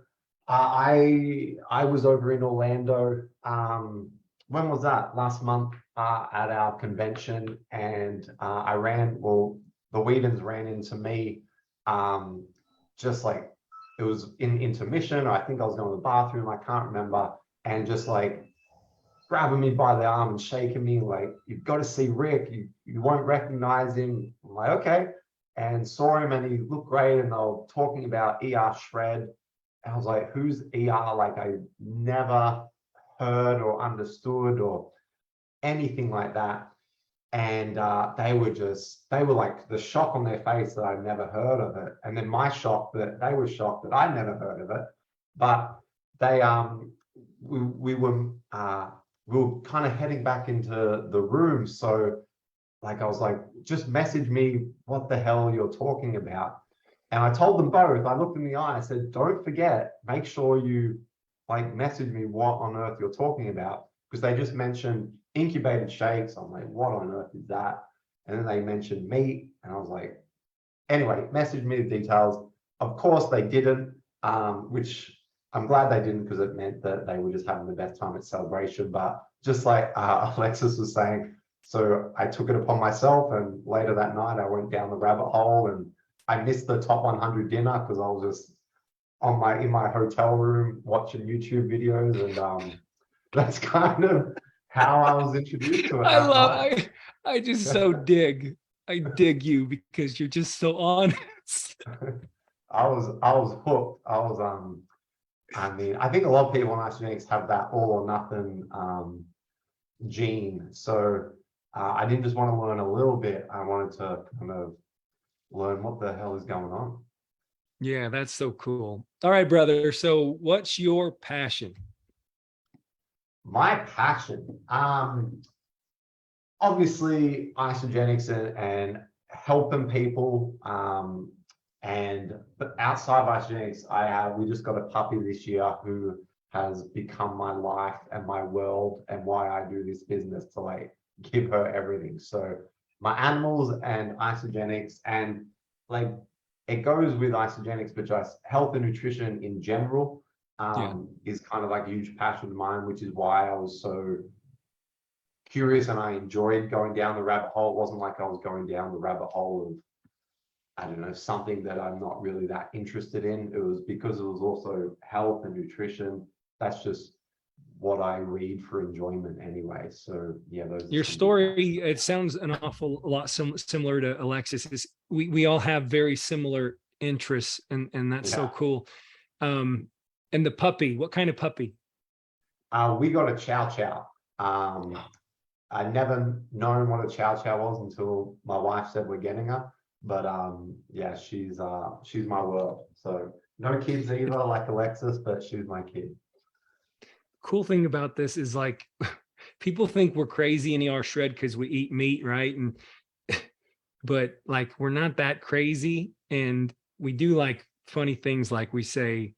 I was over in Orlando. When was that? Last month at our convention, and the Whedons ran into me. Just like it was in intermission. I think I was going to the bathroom. I can't remember. And just like grabbing me by the arm and shaking me like, you've got to see Rick. You won't recognize him. I'm like, okay. And saw him and he looked great. And they were talking about ER Shred. And I was like, who's ER? Like I never heard or understood or anything like that. And they were like the shock on their face that I'd never heard of it. And then my shock that they were shocked that I'd never heard of it. But they, we were kind of heading back into the room. So like, I was like, just message me what the hell you're talking about. And I told them both, I looked in the eye, I said, don't forget, make sure you like message me what on earth you're talking about. Because they just mentioned incubated shakes. I'm like, what on earth is that? And then they mentioned meat. And I was like, anyway, message me the details. Of course they didn't, which I'm glad they didn't because it meant that they were just having the best time at celebration. But just like Alexis was saying, so I took it upon myself, and later that night I went down the rabbit hole, and I missed the top 100 dinner because I was just in my hotel room watching YouTube videos, and that's kind of how I was introduced to it. I just so dig you because you're just so honest. I was hooked. I mean, I think a lot of people on Genetics have that all or nothing gene. So I didn't just want to learn a little bit. I wanted to kind of learn what the hell is going on. Yeah, that's so cool. All right, brother. So what's your passion? My passion, obviously isogenics and helping people. But outside of isogenics, we just got a puppy this year who has become my life and my world and why I do this business, to like give her everything. So my animals and isogenics, and like it goes with isogenics, but just health and nutrition in general is kind of like a huge passion of mine, which is why I was so curious and I enjoyed going down the rabbit hole. It wasn't like I was going down the rabbit hole of, I don't know, something that I'm not really that interested in. It was because it was also health and nutrition. That's just what I read for enjoyment anyway. So yeah, your story, it sounds an awful lot similar to Alexis. We all have very similar interests, and that's so cool. And the puppy, what kind of puppy? We got a chow chow. I never known what a chow chow was until my wife said we're getting her. But yeah, she's my world. So no kids either, like Alexis, but she's my kid. Cool thing about this is like people think we're crazy in ER Shred because we eat meat, right? And but like we're not that crazy. And we do like funny things, like we say,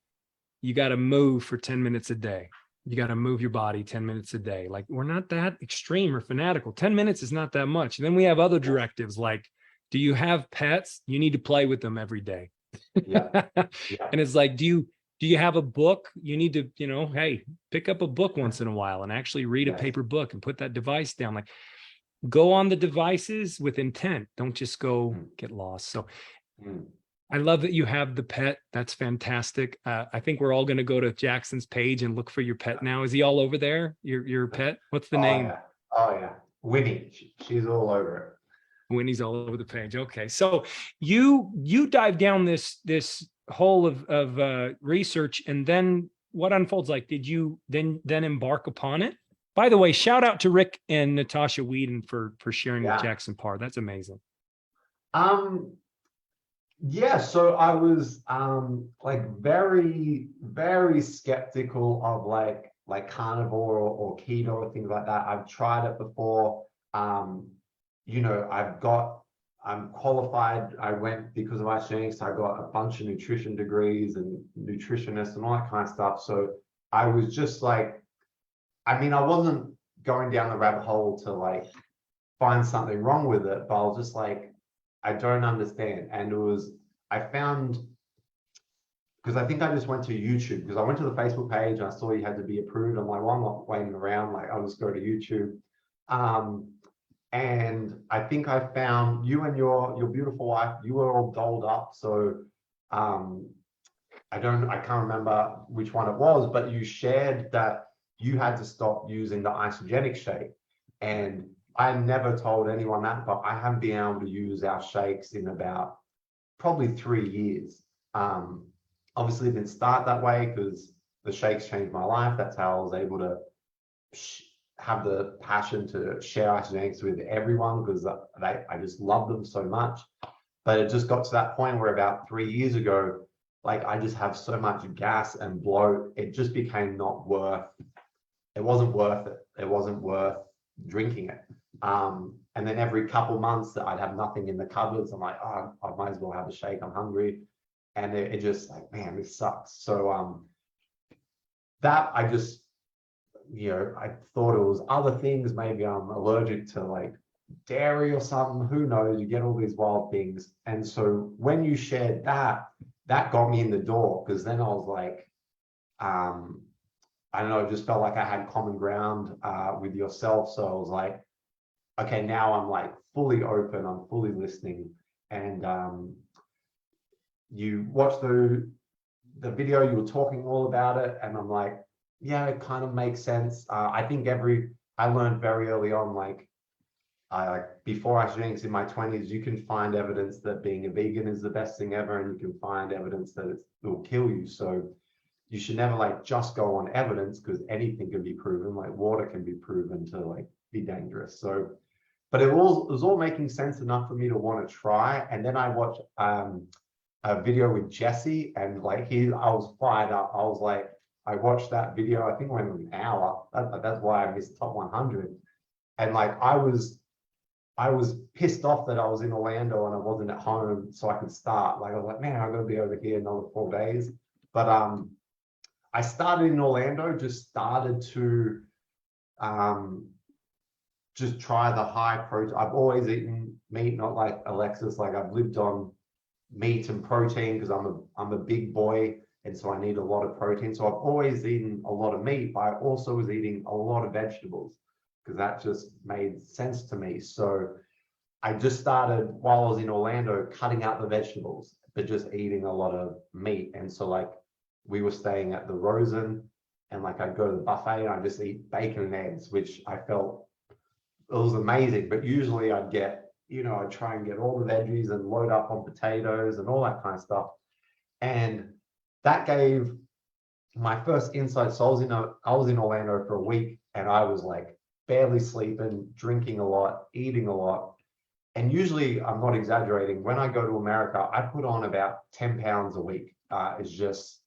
you got to move for 10 minutes a day. You got to move your body 10 minutes a day. Like, we're not that extreme or fanatical. 10 minutes is not that much. And then we have other directives like, do you have pets? You need to play with them every day. Yeah. And Yeah. it's like, do you have a book? You need to, hey, pick up a book once in a while and actually read a Yes. paper book and put that device down. Like, go on the devices with intent. Don't just go get lost. So Mm. I love that you have the pet. That's fantastic. I think we're all going to go to Jackson's page and look for your pet now. Is he all over there? Your pet? What's the Oh, name? yeah. Oh, yeah. Winnie. She's all over it. Winnie's all over the page. Okay, so you dive down this hole of research, and then what unfolds? Like, did you then embark upon it? By the way, shout out to Rick and Natasha Whedon for sharing with Yeah. Jackson Parr. That's amazing. Yeah, so I was like very, very skeptical of like carnivore or keto or things like that. I've tried it before. I'm qualified. I went because of my genetics. I got a bunch of nutrition degrees and nutritionist and all that kind of stuff. So I was just like, I mean, I wasn't going down the rabbit hole to like find something wrong with it, but I was just like, I don't understand. And I found, because I think I just went to YouTube, because I went to the Facebook page and I saw you had to be approved. I'm like, well, I'm not waiting around. Like, I'll just go to YouTube. And I think I found you and your beautiful wife, you were all dolled up. So I can't remember which one it was, but you shared that you had to stop using the isogenic shake. And I never told anyone that, but I haven't been able to use our shakes in about probably 3 years. Obviously it didn't start that way because the shakes changed my life. That's how I was able to have the passion to share isogenics with everyone, because I just love them so much. But it just got to that point where about 3 years ago, like, I just have so much gas and bloat, it just became it wasn't worth it. It wasn't worth drinking it. And then every couple months that I'd have nothing in the cupboards, I'm like, oh, I might as well have a shake, I'm hungry. And it just like, man, this sucks. So that I just, I thought it was other things. Maybe I'm allergic to like dairy or something, who knows, you get all these wild things. And so when you shared that got me in the door, because then I was like, I don't know, it just felt like I had common ground with yourself. So I was like, okay, now I'm like fully open, I'm fully listening. And you watched the video, you were talking all about it, and I'm like, yeah, it kind of makes sense. I think I learned very early on, like before isogenics in my 20s, you can find evidence that being a vegan is the best thing ever, and you can find evidence that it will kill you. So you should never like just go on evidence, because anything can be proven, like water can be proven to like be dangerous. So, but it was all making sense enough for me to want to try. And then I watched a video with Jesse, and like I was fired up. I was like, I watched that video, I think it went an hour. That's why I missed top 100. And like, I was pissed off that I was in Orlando and I wasn't at home so I could start. Like, I was like, man, I'm gonna be over here another 4 days. But I started in Orlando, just started to just try the high protein. I've always eaten meat, not like Alexis. Like, I've lived on meat and protein because I'm a big boy, and so I need a lot of protein. So I've always eaten a lot of meat, but I also was eating a lot of vegetables because that just made sense to me. So I just started, while I was in Orlando, cutting out the vegetables, but just eating a lot of meat. And so like, we were staying at the Rosen, and like, I'd go to the buffet and I'd just eat bacon and eggs, which I felt it was amazing. But usually I'd get, I'd try and get all the veggies and load up on potatoes and all that kind of stuff. And that gave my first insight. So I was in Orlando for a week, and I was like barely sleeping, drinking a lot, eating a lot. And usually, I'm not exaggerating, when I go to America, I put on about 10 pounds a week. It's just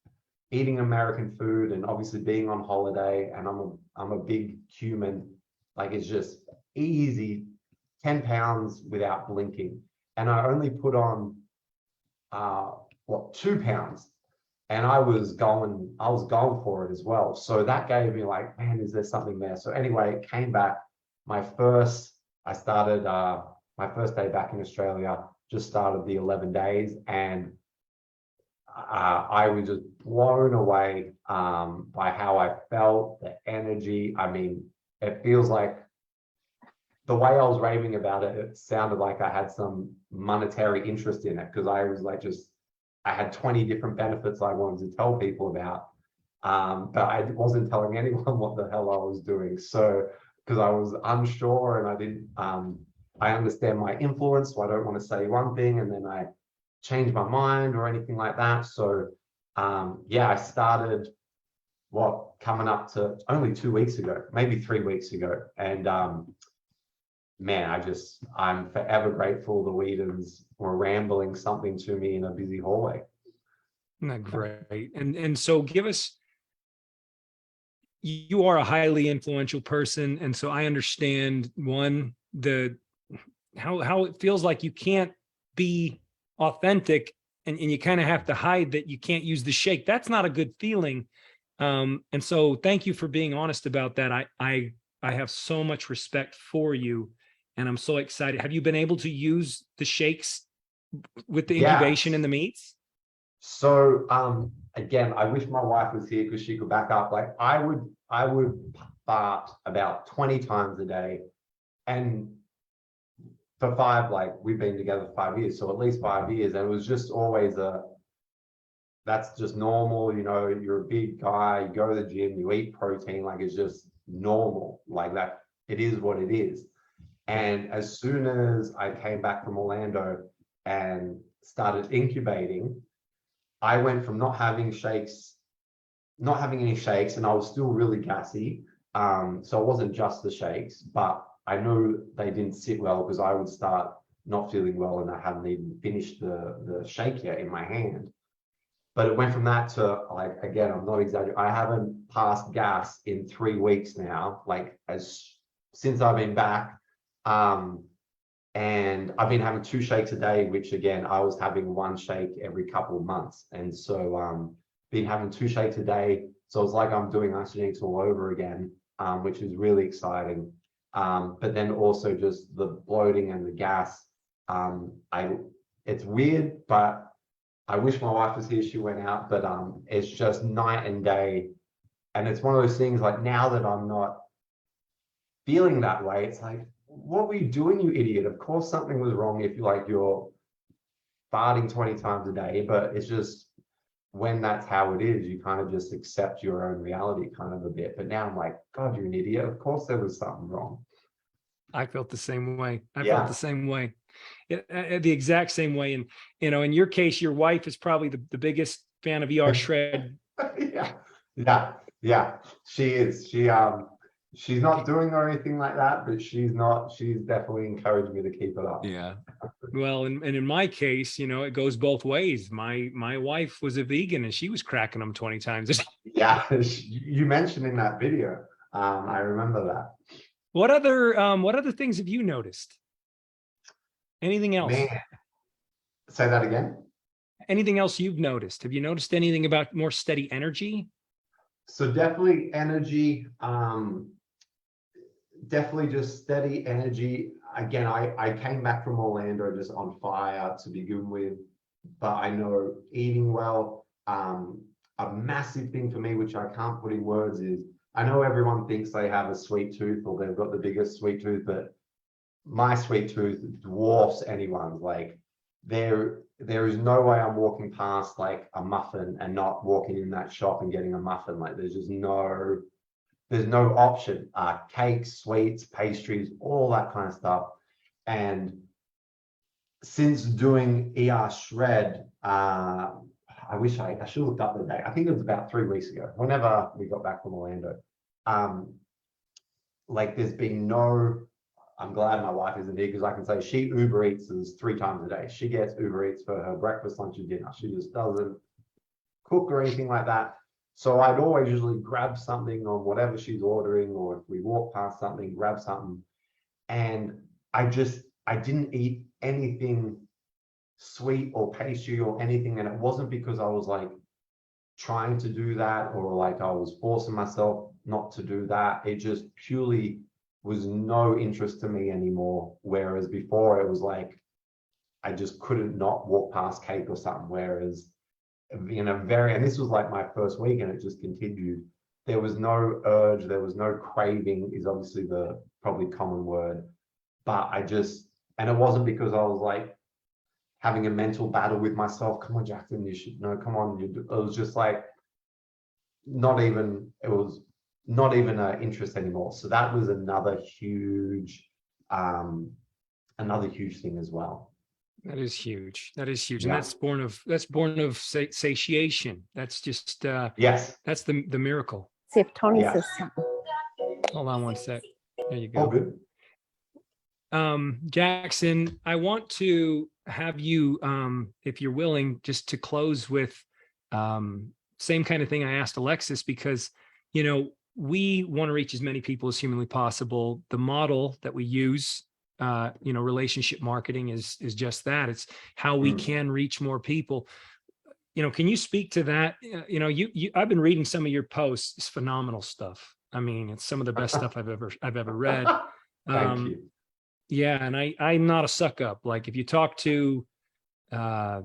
eating American food and obviously being on holiday, and I'm a big human. Like, it's just easy 10 pounds without blinking. And I only put on what, 2 pounds. And I was going for it as well. So that gave me like, man, is there something there? So anyway, it came back. I started my first day back in Australia, just started the 11 days, and I was just blown away by how I felt, the energy. I mean, it feels like the way I was raving about it, it sounded like I had some monetary interest in it, because I was like, I had 20 different benefits I wanted to tell people about. But I wasn't telling anyone what the hell I was doing. So, because I was unsure and I didn't, I understand my influence, so I don't want to say one thing and then I change my mind or anything like that. So, yeah, I started coming up to only 2 weeks ago, maybe 3 weeks ago. And man, I'm forever grateful the Whedons were rambling something to me in a busy hallway. Isn't that great? And so give us, you are a highly influential person. And so I understand how it feels like you can't be authentic and you kind of have to hide that you can't use the shake. That's not a good feeling. And so thank you for being honest about that. I have so much respect for you and I'm so excited. Have you been able to use the shakes with the incubation and the meats? So again, I wish my wife was here because she could back up. Like I would fart about 20 times a day. And for we've been together for 5 years, so at least 5 years. And it was just always that's just normal. You know, you're a big guy, you go to the gym, you eat protein, like it's just normal, like that. It is what it is. And as soon as I came back from Orlando and started incubating, I went from not having any shakes, and I was still really gassy. So it wasn't just the shakes, but I knew they didn't sit well because I would start not feeling well and I hadn't even finished the shake yet in my hand. But it went from that to, like, again, I'm not exaggerating, I haven't passed gas in 3 weeks now, like since I've been back. And I've been having 2 shakes a day, which again, I was having 1 shake every couple of months. And so been having 2 shakes a day. So it's like I'm doing Isogenics all over again, which is really exciting. But then also just the bloating and the gas. It's weird, but I wish my wife was here, she went out, but it's just night and day. And it's one of those things, like, now that I'm not feeling that way, it's like, what were you doing, you idiot? Of course something was wrong if you're farting 20 times a day, but it's just when that's how it is, you kind of just accept your own reality kind of a bit. But now I'm like, God, you're an idiot. Of course there was something wrong. I felt the same way. I felt the same way, the exact same way. And, you know, in your case, your wife is probably the biggest fan of ER Shred. Yeah. She is. She's not doing or anything like that, but she's definitely encouraged me to keep it up. Yeah. Well, and in my case, you know, it goes both ways. My wife was a vegan and she was cracking them 20 times. Yeah, you mentioned in that video. I remember that. What other things have you noticed? Anything else? Man, say that again. Anything else you've noticed? Have you noticed anything about more steady energy? So definitely energy, definitely just steady energy. Again, I came back from Orlando just on fire to begin with, but I know eating well, a massive thing for me, which I can't put in words, is I know everyone thinks they have a sweet tooth or they've got the biggest sweet tooth, but my sweet tooth dwarfs anyone's. Like there is no way I'm walking past like a muffin and not walking in that shop and getting a muffin. Like there's no option. Cakes, sweets, pastries, all that kind of stuff. And since doing ER Shred, I should have looked up the date. I think it was about 3 weeks ago, whenever we got back from Orlando. Like there's been no, I'm glad my wife isn't here because I can say she Uber Eats 3 times a day. She gets Uber Eats for her breakfast, lunch, and dinner. She just doesn't cook or anything like that. So I'd always usually grab something on whatever she's ordering, or if we walk past something, grab something. And I didn't eat anything sweet or pastry or anything. And it wasn't because I was like trying to do that or like I was forcing myself not to do that. It just purely was no interest to me anymore. Whereas before it was like, I just couldn't not walk past cake or something. Whereas in a very, and this was like my first week and it just continued. There was no urge, there was no craving is obviously the probably common word, but I just, and it wasn't because I was like having a mental battle with myself. Come on, Jackson, you should know, come on. It was just like, it was not even an interest anymore. So that was another huge thing as well. That is huge. That is huge. Yeah. And that's born of satiation. That's just, Yes. that's the miracle. See if Tony Yeah. says something. Hold on one sec. There you All go. good. Jackson, I want to have you, if you're willing, just to close with same kind of thing I asked Alexis, because, you know, we want to reach as many people as humanly possible. The model that we use, you know, relationship marketing is just that. It's how we can reach more people. You know, can you speak to that? You know, I've been reading some of your posts. It's phenomenal stuff. I mean, it's some of the best stuff I've ever read. Thank you. Yeah, and I'm not a suck up. Like if you talk to our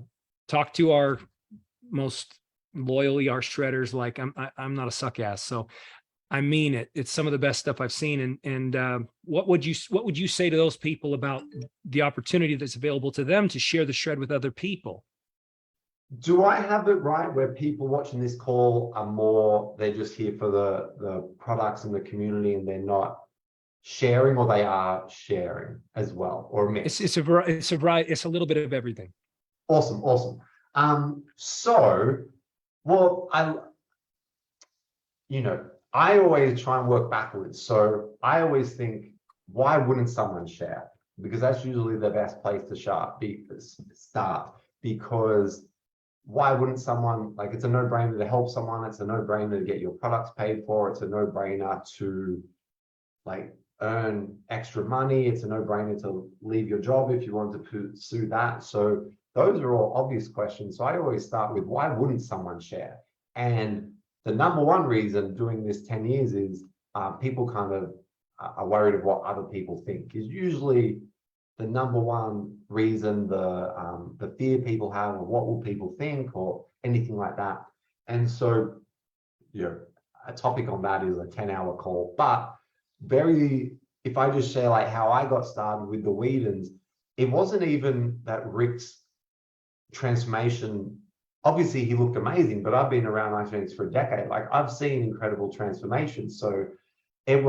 most loyally our shredders, like I'm not a suck ass. So I mean it. It's some of the best stuff I've seen. And what would you say to those people about the opportunity that's available to them to share the shred with other people? Do I have it right where people watching this call are more, they're just here for the products and the community and they're not sharing, or they are sharing as well, or a mix? It's a little bit of everything. Awesome. So, well, I always try and work backwards. So I always think, why wouldn't someone share? Because that's usually the best place to start, because why wouldn't someone, like, it's a no-brainer to help someone. It's a no-brainer to get your products paid for. It's a no-brainer to like earn extra money. It's a no-brainer to leave your job if you want to pursue that. So those are all obvious questions. So I always start with, why wouldn't someone share? And the number one reason doing this 10 years is people kind of are worried of what other people think, is usually the number one reason, the fear people have, or what will people think, or anything like that. And so, a topic on that is a 10-hour call. But if I just share like how I got started with the Whedons, it wasn't even that Rick's transformation. Obviously, he looked amazing, but I've been around Ice for a decade. Like, I've seen incredible transformations. So it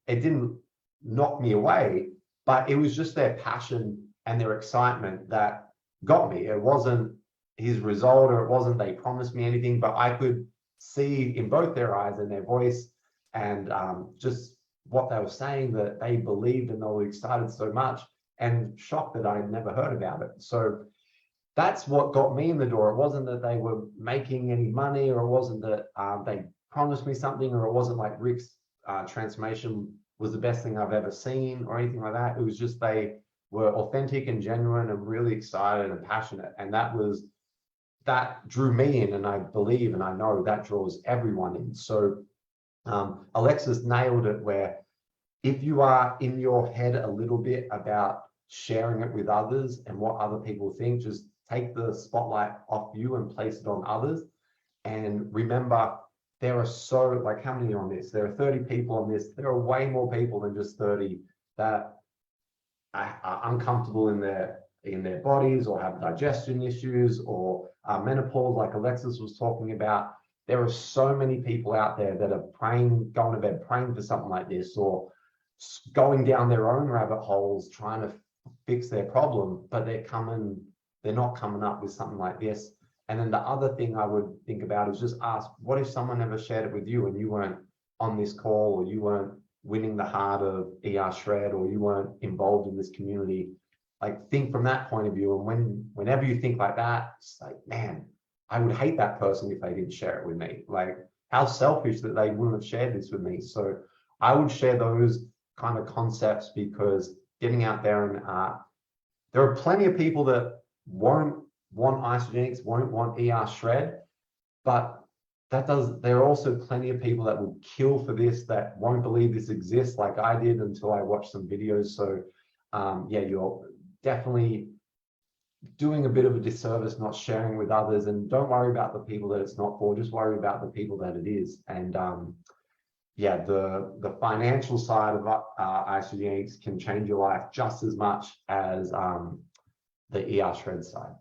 didn't knock me away, but it was just their passion and their excitement that got me. It wasn't his result, or it wasn't they promised me anything, but I could see in both their eyes and their voice and just what they were saying, that they believed and they were excited so much, and shocked that I'd never heard about it. So that's what got me in the door. It wasn't that they were making any money, or it wasn't that they promised me something, or it wasn't like Rick's transformation was the best thing I've ever seen or anything like that. It was just they were authentic and genuine and really excited and passionate. And that drew me in, and I believe and I know that draws everyone in. So Alexis nailed it, where if you are in your head a little bit about sharing it with others and what other people think, just take the spotlight off you and place it on others. And remember, there are like, how many are on this? There are 30 people on this. There are way more people than just 30 that are uncomfortable in their bodies, or have digestion issues, or menopause, like Alexis was talking about. There are so many people out there that are going to bed praying for something like this, or going down their own rabbit holes trying to fix their problem, but they're not coming up with something like this. And then the other thing I would think about is just ask, what if someone ever shared it with you and you weren't on this call, or you weren't winning the heart of ER Shred, or you weren't involved in this community? Like, think from that point of view. And whenever you think like that, it's like, man, I would hate that person if they didn't share it with me. Like, how selfish that they wouldn't have shared this with me. So I would share those kind of concepts, because getting out there, and there are plenty of people that won't want Isagenix, won't want ER shred, but there are also plenty of people that will kill for this, that won't believe this exists like I did until I watched some videos. So yeah, you're definitely doing a bit of a disservice not sharing with others, and don't worry about the people that it's not for, just worry about the people that it is. And yeah, the financial side of Isagenix can change your life just as much as the ER shred side.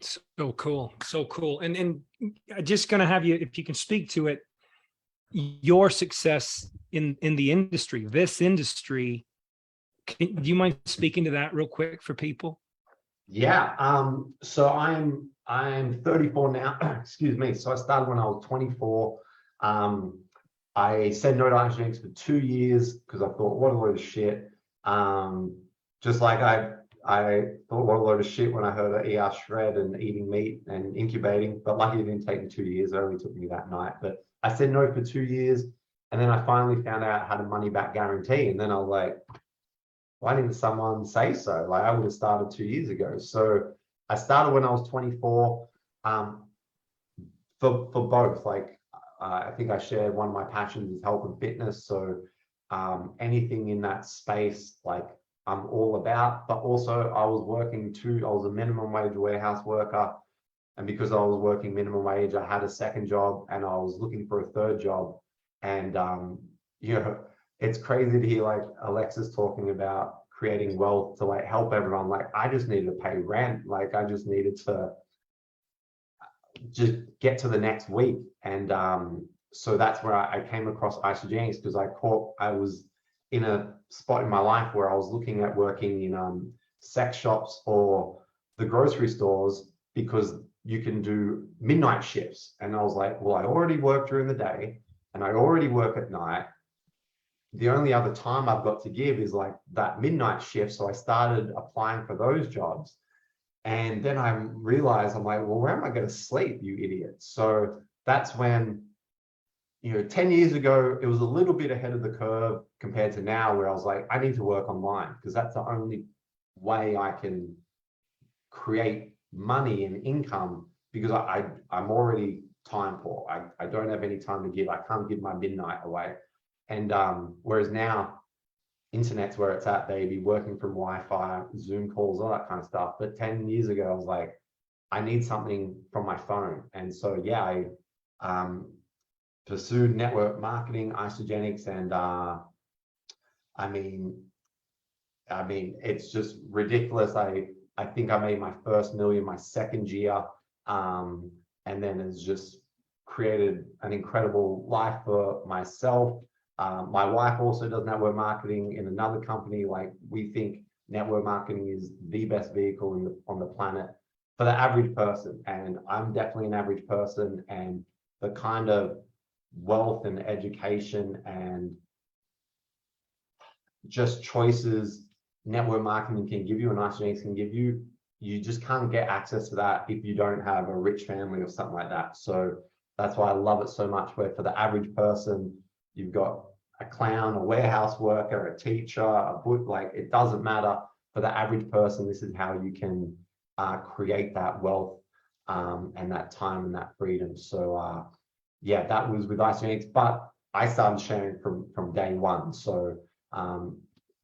So cool. So cool. And I'm just going to have you, if you can speak to it, your success in the industry, this industry, do you mind speaking to that real quick for people? Yeah. So I'm 34 now. Excuse me. So I started when I was 24. I said no to Isagenix for 2 years because I thought, what a load of shit. Just like I thought, what a load of shit when I heard of ER shred and eating meat and incubating, but lucky it didn't take me 2 years. It only took me that night. But I said no for 2 years. And then I finally found out I had a money back guarantee. And then I was like, why didn't someone say so? Like, I would have started 2 years ago. So I started when I was 24 for both. Like, I think I shared one of my passions is health and fitness. So anything in that space, like, I'm all about. But also I was working too. I was a minimum wage warehouse worker. And because I was working minimum wage, I had a second job and I was looking for a third job. And, you know, it's crazy to hear like Alexis talking about creating wealth to like help everyone. Like, I just needed to pay rent. Like, I just needed to just get to the next week. And so that's where I came across Isagenix, because I was in a spot in my life where I was looking at working in sex shops or the grocery stores, because you can do midnight shifts. And I was like, well, I already work during the day and I already work at night. The only other time I've got to give is like that midnight shift. So I started applying for those jobs. And then I realized, I'm like, well, where am I going to sleep, you idiot? So that's when, you know, 10 years ago, it was a little bit ahead of the curve compared to now, where I was like, I need to work online because that's the only way I can create money and income, because I'm already time poor. I don't have any time to give. I can't give my midnight away. And whereas now, internet's where it's at, baby, working from Wi-Fi, Zoom calls, all that kind of stuff. But 10 years ago, I was like, I need something from my phone. And so, yeah, I pursued network marketing, Isagenix, and I mean, it's just ridiculous. I think I made my first million my second year, and then it's just created an incredible life for myself. My wife also does network marketing in another company. Like, we think network marketing is the best vehicle on the planet for the average person. And I'm definitely an average person, and the kind of wealth and education and just choices network marketing can give you and Isagenix can give you, you just can't get access to that if you don't have a rich family or something like that. So that's why I love it so much, where for the average person, you've got a clown, a warehouse worker, a teacher, a book, like, it doesn't matter. For the average person, this is how you can create that wealth and that time and that freedom. So yeah, that was with Isagenix, but I started sharing from day one. So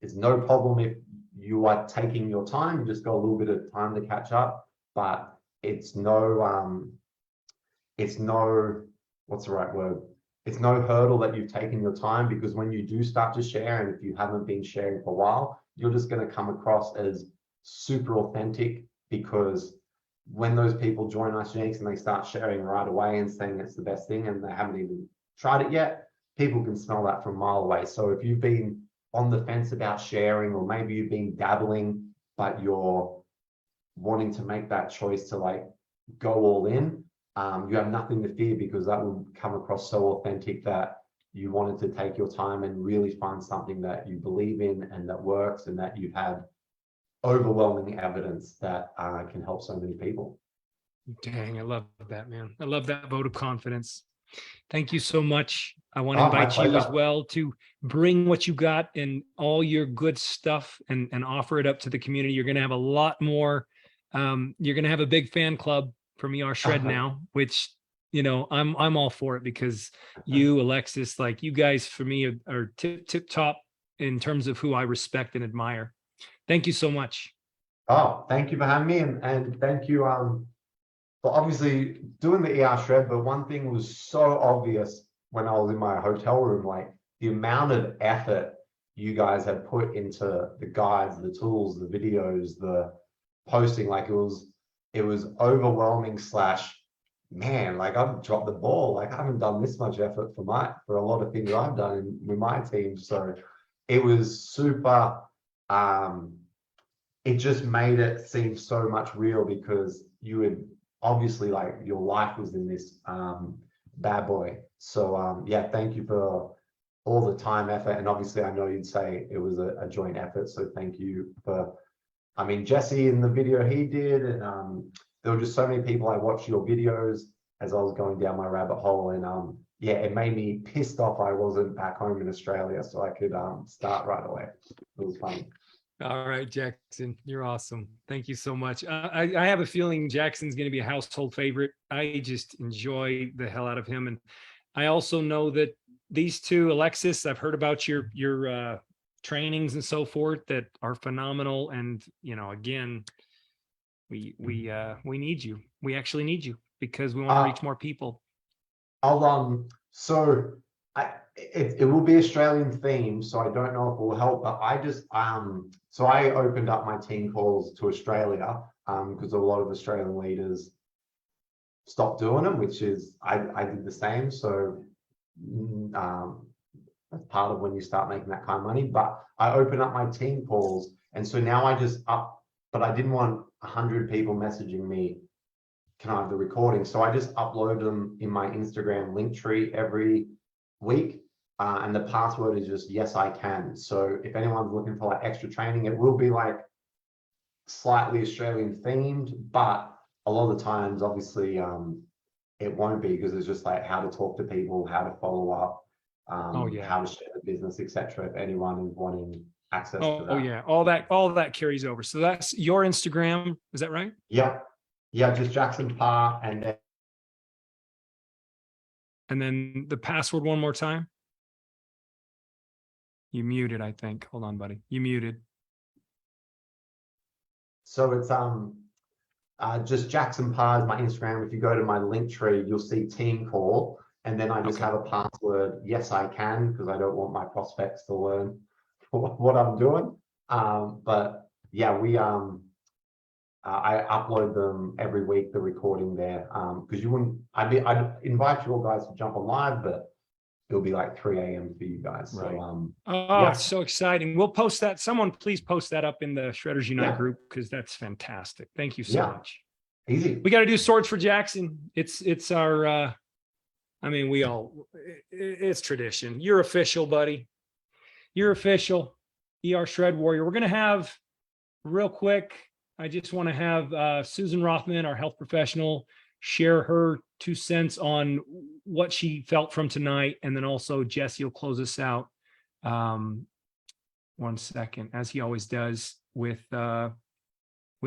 it's no problem if you are taking your time, you just got a little bit of time to catch up, but it's no, what's the right word? It's no hurdle that you've taken your time, because when you do start to share, and if you haven't been sharing for a while, you're just going to come across as super authentic, because when those people join Isagenix and they start sharing right away and saying it's the best thing and they haven't even tried it yet, people can smell that from a mile away. So if you've been on the fence about sharing, or maybe you've been dabbling, but you're wanting to make that choice to like go all in, you have nothing to fear, because that will come across so authentic that you wanted to take your time and really find something that you believe in and that works, and that you've had overwhelming evidence that can help so many people. Dang, I love that, man. I love that vote of confidence. Thank you so much. I want to Oh, my invite you as pleasure. well to bring what you got and all your good stuff and offer it up to the community. You're going to have a lot more You're going to have a big fan club from ER Shred now, which, you know, I'm all for it, because you, Alexis, like you guys for me are tip top in terms of who I respect and admire. Thank you so much. Oh, thank you for having me, and thank you for obviously doing the ER Shred. But one thing was so obvious when I was in my hotel room, like the amount of effort you guys have put into the guides, the tools, the videos, the posting. Like it was overwhelming / man, like I've dropped the ball. Like I haven't done this much effort for a lot of things I've done with my team. So it was super, it just made it seem so much real, because you had obviously, like, your life was in this bad boy. So yeah, thank you for all the time, effort, and obviously I know you'd say it was a joint effort. So thank you for, I mean, Jesse in the video he did, and there were just so many people. I watched your videos as I was going down my rabbit hole, and yeah, it made me pissed off I wasn't back home in Australia so I could start right away. It was funny. All right, Jackson, you're awesome. Thank you so much. I have a feeling Jackson's going to be a household favorite. I just enjoy the hell out of him. And I also know that these two, Alexis, I've heard about your trainings and so forth that are phenomenal. And, you know, again, we need you. We actually need you, because we want to reach more people. So it will be Australian themed, so I don't know if it will help, but I just so I opened up my team calls to Australia because a lot of Australian leaders stopped doing them, which is I did the same. So that's part of when you start making that kind of money. But I open up my team calls, and so now I just but I didn't want 100 people messaging me, can I have the recording? So I just upload them in my Instagram link tree every week, and the password is just yes I can. So if anyone's looking for like extra training, it will be like slightly Australian themed, but a lot of the times obviously it won't be, because it's just like how to talk to people, how to follow up, how to share the business, etc. if anyone is wanting access to that. Oh yeah, all that carries over. So that's your Instagram, is that right? Yeah, just Jackson Parr, and then the password one more time. You muted, I think. Hold on, buddy. You muted. So it's just Jackson Parr is my Instagram. If you go to my link tree, you'll see team call, and then I just have a password, yes I can, because I don't want my prospects to learn what I'm doing. But yeah, we I upload them every week, the recording there, because I'd invite you all guys to jump on live, but it'll be like 3 a.m. for you guys. So right. yeah. It's so exciting. We'll post that. Someone please post that up in the Shredders Unite group, because that's fantastic. Thank you so much. Easy. We got to do swords for Jackson. It's our I mean, it's tradition. You're official, buddy. You're official. ER Shred Warrior. We're gonna have, real quick, I just want to have Susan Rothman, our health professional, share her 2 cents on what she felt from tonight. And then also Jesse will close us out. 1 second, as he always does with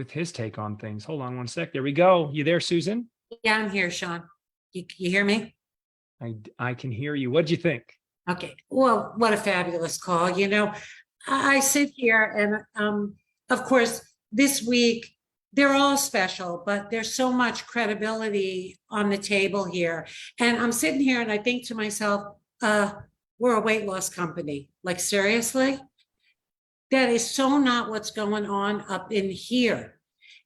his take on things. Hold on 1 sec. There we go. You there, Susan? Yeah, I'm here, Sean. You hear me? I can hear you. What'd you think? Okay. Well, what a fabulous call. You know, I sit here and of course, this week, they're all special, but there's so much credibility on the table here. And I'm sitting here and I think to myself, we're a weight loss company. Like, seriously? That is so not what's going on up in here.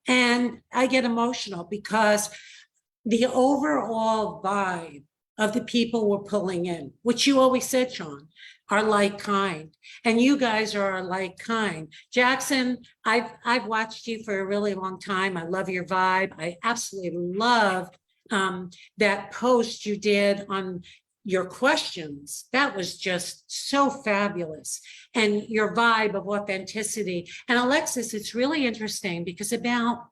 And I get emotional because the overall vibe of the people we're pulling in, which you always said, Sean, are like kind, and you guys are like kind. Jackson, I've watched you for a really long time. I love your vibe. I absolutely love that post you did on your questions. That was just so fabulous. And your vibe of authenticity. And Alexis, it's really interesting because about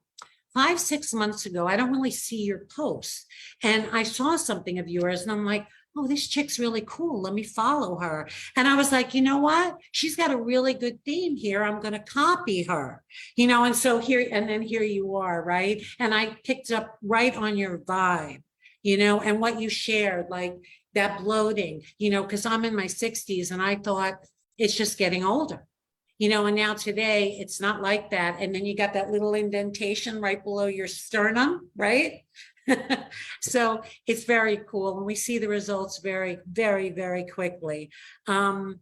5-6 months ago, I don't really see your posts. And I saw something of yours and I'm like, oh, this chick's really cool. Let me follow her. And I was like, you know what? She's got a really good theme here. I'm going to copy her, and so here you are, right? And I picked up right on your vibe, and what you shared, like that bloating, because I'm in my 60s and I thought it's just getting older. And now today it's not like that. And then you got that little indentation right below your sternum, right? So it's very cool. And we see the results very, very, very quickly. And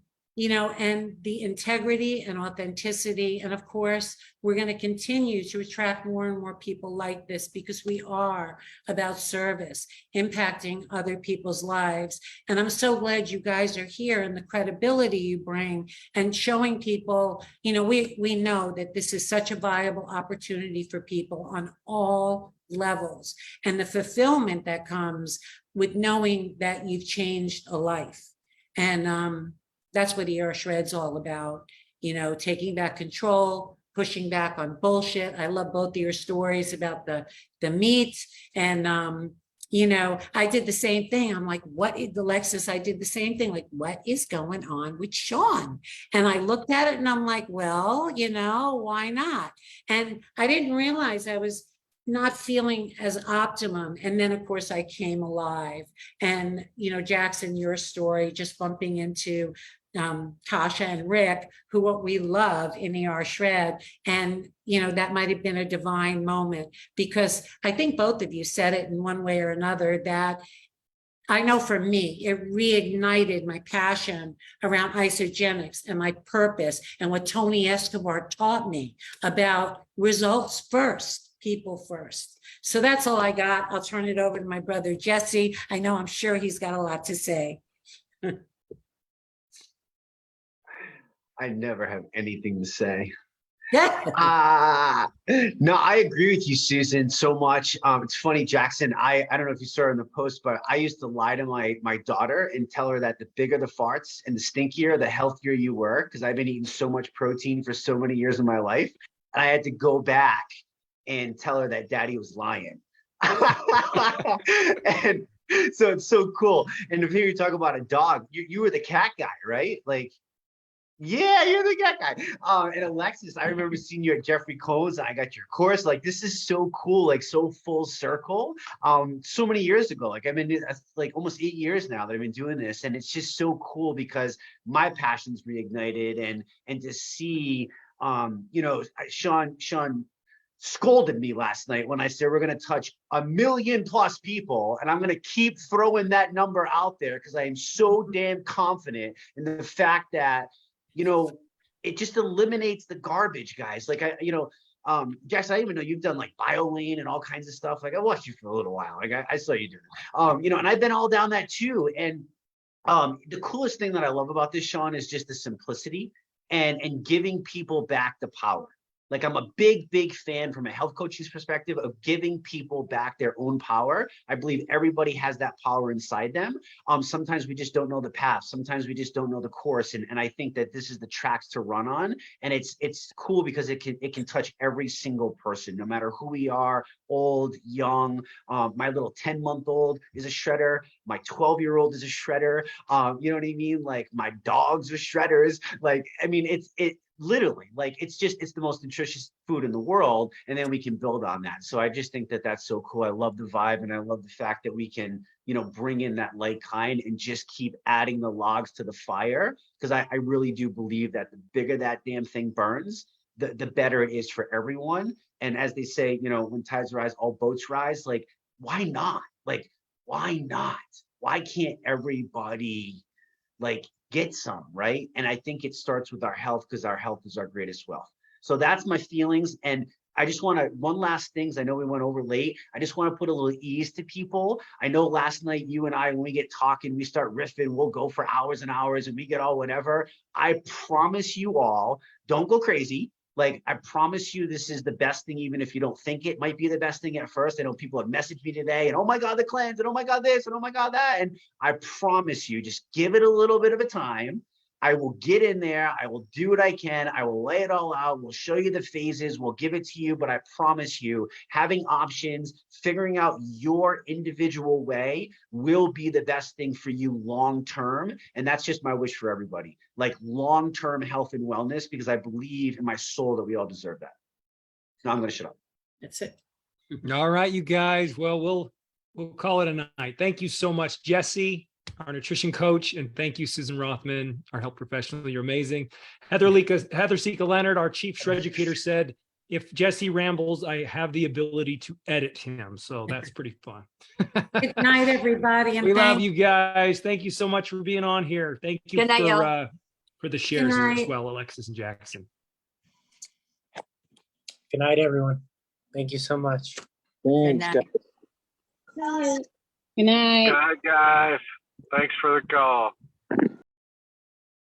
the integrity and authenticity. And of course, we're going to continue to attract more and more people like this because we are about service, impacting other people's lives. And I'm so glad you guys are here and the credibility you bring and showing people, we know that this is such a viable opportunity for people on all levels, and the fulfillment that comes with knowing that you've changed a life. And that's what ER Shred's all about, taking back control, pushing back on bullshit. I love both of your stories about the meat. And I did the same thing. I'm like, what is Alexis? I did the same thing. Like, what is going on with Sean? And I looked at it and I'm like, well, why not? And I didn't realize I was not feeling as optimum. And then of course I came alive. And, Jackson, your story, just bumping into Tasha and Rick, who what we love in ER Shred. And, that might've been a divine moment, because I think both of you said it in one way or another, that I know for me, it reignited my passion around isogenics and my purpose and what Tony Escobar taught me about results first. People first. So that's all I got. I'll turn it over to my brother, Jesse. I'm sure he's got a lot to say. I never have anything to say. Yeah. No, I agree with you, Susan, so much. It's funny, Jackson, I don't know if you saw it in the post, but I used to lie to my daughter and tell her that the bigger the farts and the stinkier, the healthier you were, because I've been eating so much protein for so many years of my life. And I had to go back and tell her that daddy was lying. And so it's so cool. And to hear you talk about a dog, you were the cat guy, right? Like, yeah, you're the cat guy. And Alexis, I remember seeing you at Jeffrey Cohn's. I got your course. Like, this is so cool, like so full circle. So many years ago, like I've been like almost 8 years now that I've been doing this. And it's just so cool because my passion's reignited, and to see, Sean scolded me last night when I said we're going to touch 1 million+ people, and I'm going to keep throwing that number out there because I am so damn confident in the fact that it just eliminates the garbage, guys. Like Jackson, I even know you've done like BioLane and all kinds of stuff. Like I watched you for a little while. Like I saw you do it. And I've been all down that too. And the coolest thing that I love about this, Sean, is just the simplicity and giving people back the power. Like I'm a big, big fan from a health coach's perspective of giving people back their own power. I believe everybody has that power inside them. Sometimes we just don't know the path. Sometimes we just don't know the course. And I think that this is the tracks to run on. And it's cool because it can touch every single person, no matter who we are, old, young. My little 10-month-old is a shredder. My 12-year-old is a shredder. You know what I mean? Like my dogs are shredders. Like, I mean, it literally, like it's the most nutritious food in the world, and then we can build on that. So I just think that that's so cool. I love the vibe, and I love the fact that we can bring in that light kind and just keep adding the logs to the fire, because I really do believe that the bigger that damn thing burns, the better it is for everyone. And as they say, when tides rise, all boats rise. Like, why not? Like, why not? Why can't everybody get some, right? And I think it starts with our health, because our health is our greatest wealth. So that's my feelings. And I just want to, one last thing, I know we went over late. I just want to put a little ease to people. I know last night, you and I, when we get talking, we start riffing, we'll go for hours and hours and we get all whatever. I promise you all, don't go crazy. Like, I promise you, this is the best thing, even if you don't think it might be the best thing at first. I know people have messaged me today and, oh my God, the cleanse, and oh my God, this, and oh my God, that. And I promise you, just give it a little bit of a time. I will get in there. I will do what I can. I will lay it all out. We'll show you the phases. We'll give it to you. But I promise you, having options, figuring out your individual way will be the best thing for you long term. And that's just my wish for everybody, like long term health and wellness, because I believe in my soul that we all deserve that. Now I'm going to shut up. That's it. All right, you guys. Well, we'll call it a night. Thank you so much, Jesse, our nutrition coach, and thank you, Susan Rothman, our health professional. You're amazing. Heather Sika Leonard, our chief educator, said, if Jesse rambles, I have the ability to edit him. So that's pretty fun. Good night, everybody. And We love thank you guys. Thank you so much for being on here. Thank you Good night, y'all. for the shares as night. well, Alexis and Jackson. Good night, everyone. Thank you so much. Good Thanks, night. guys. Good night. Good night, guys. Thanks for the call.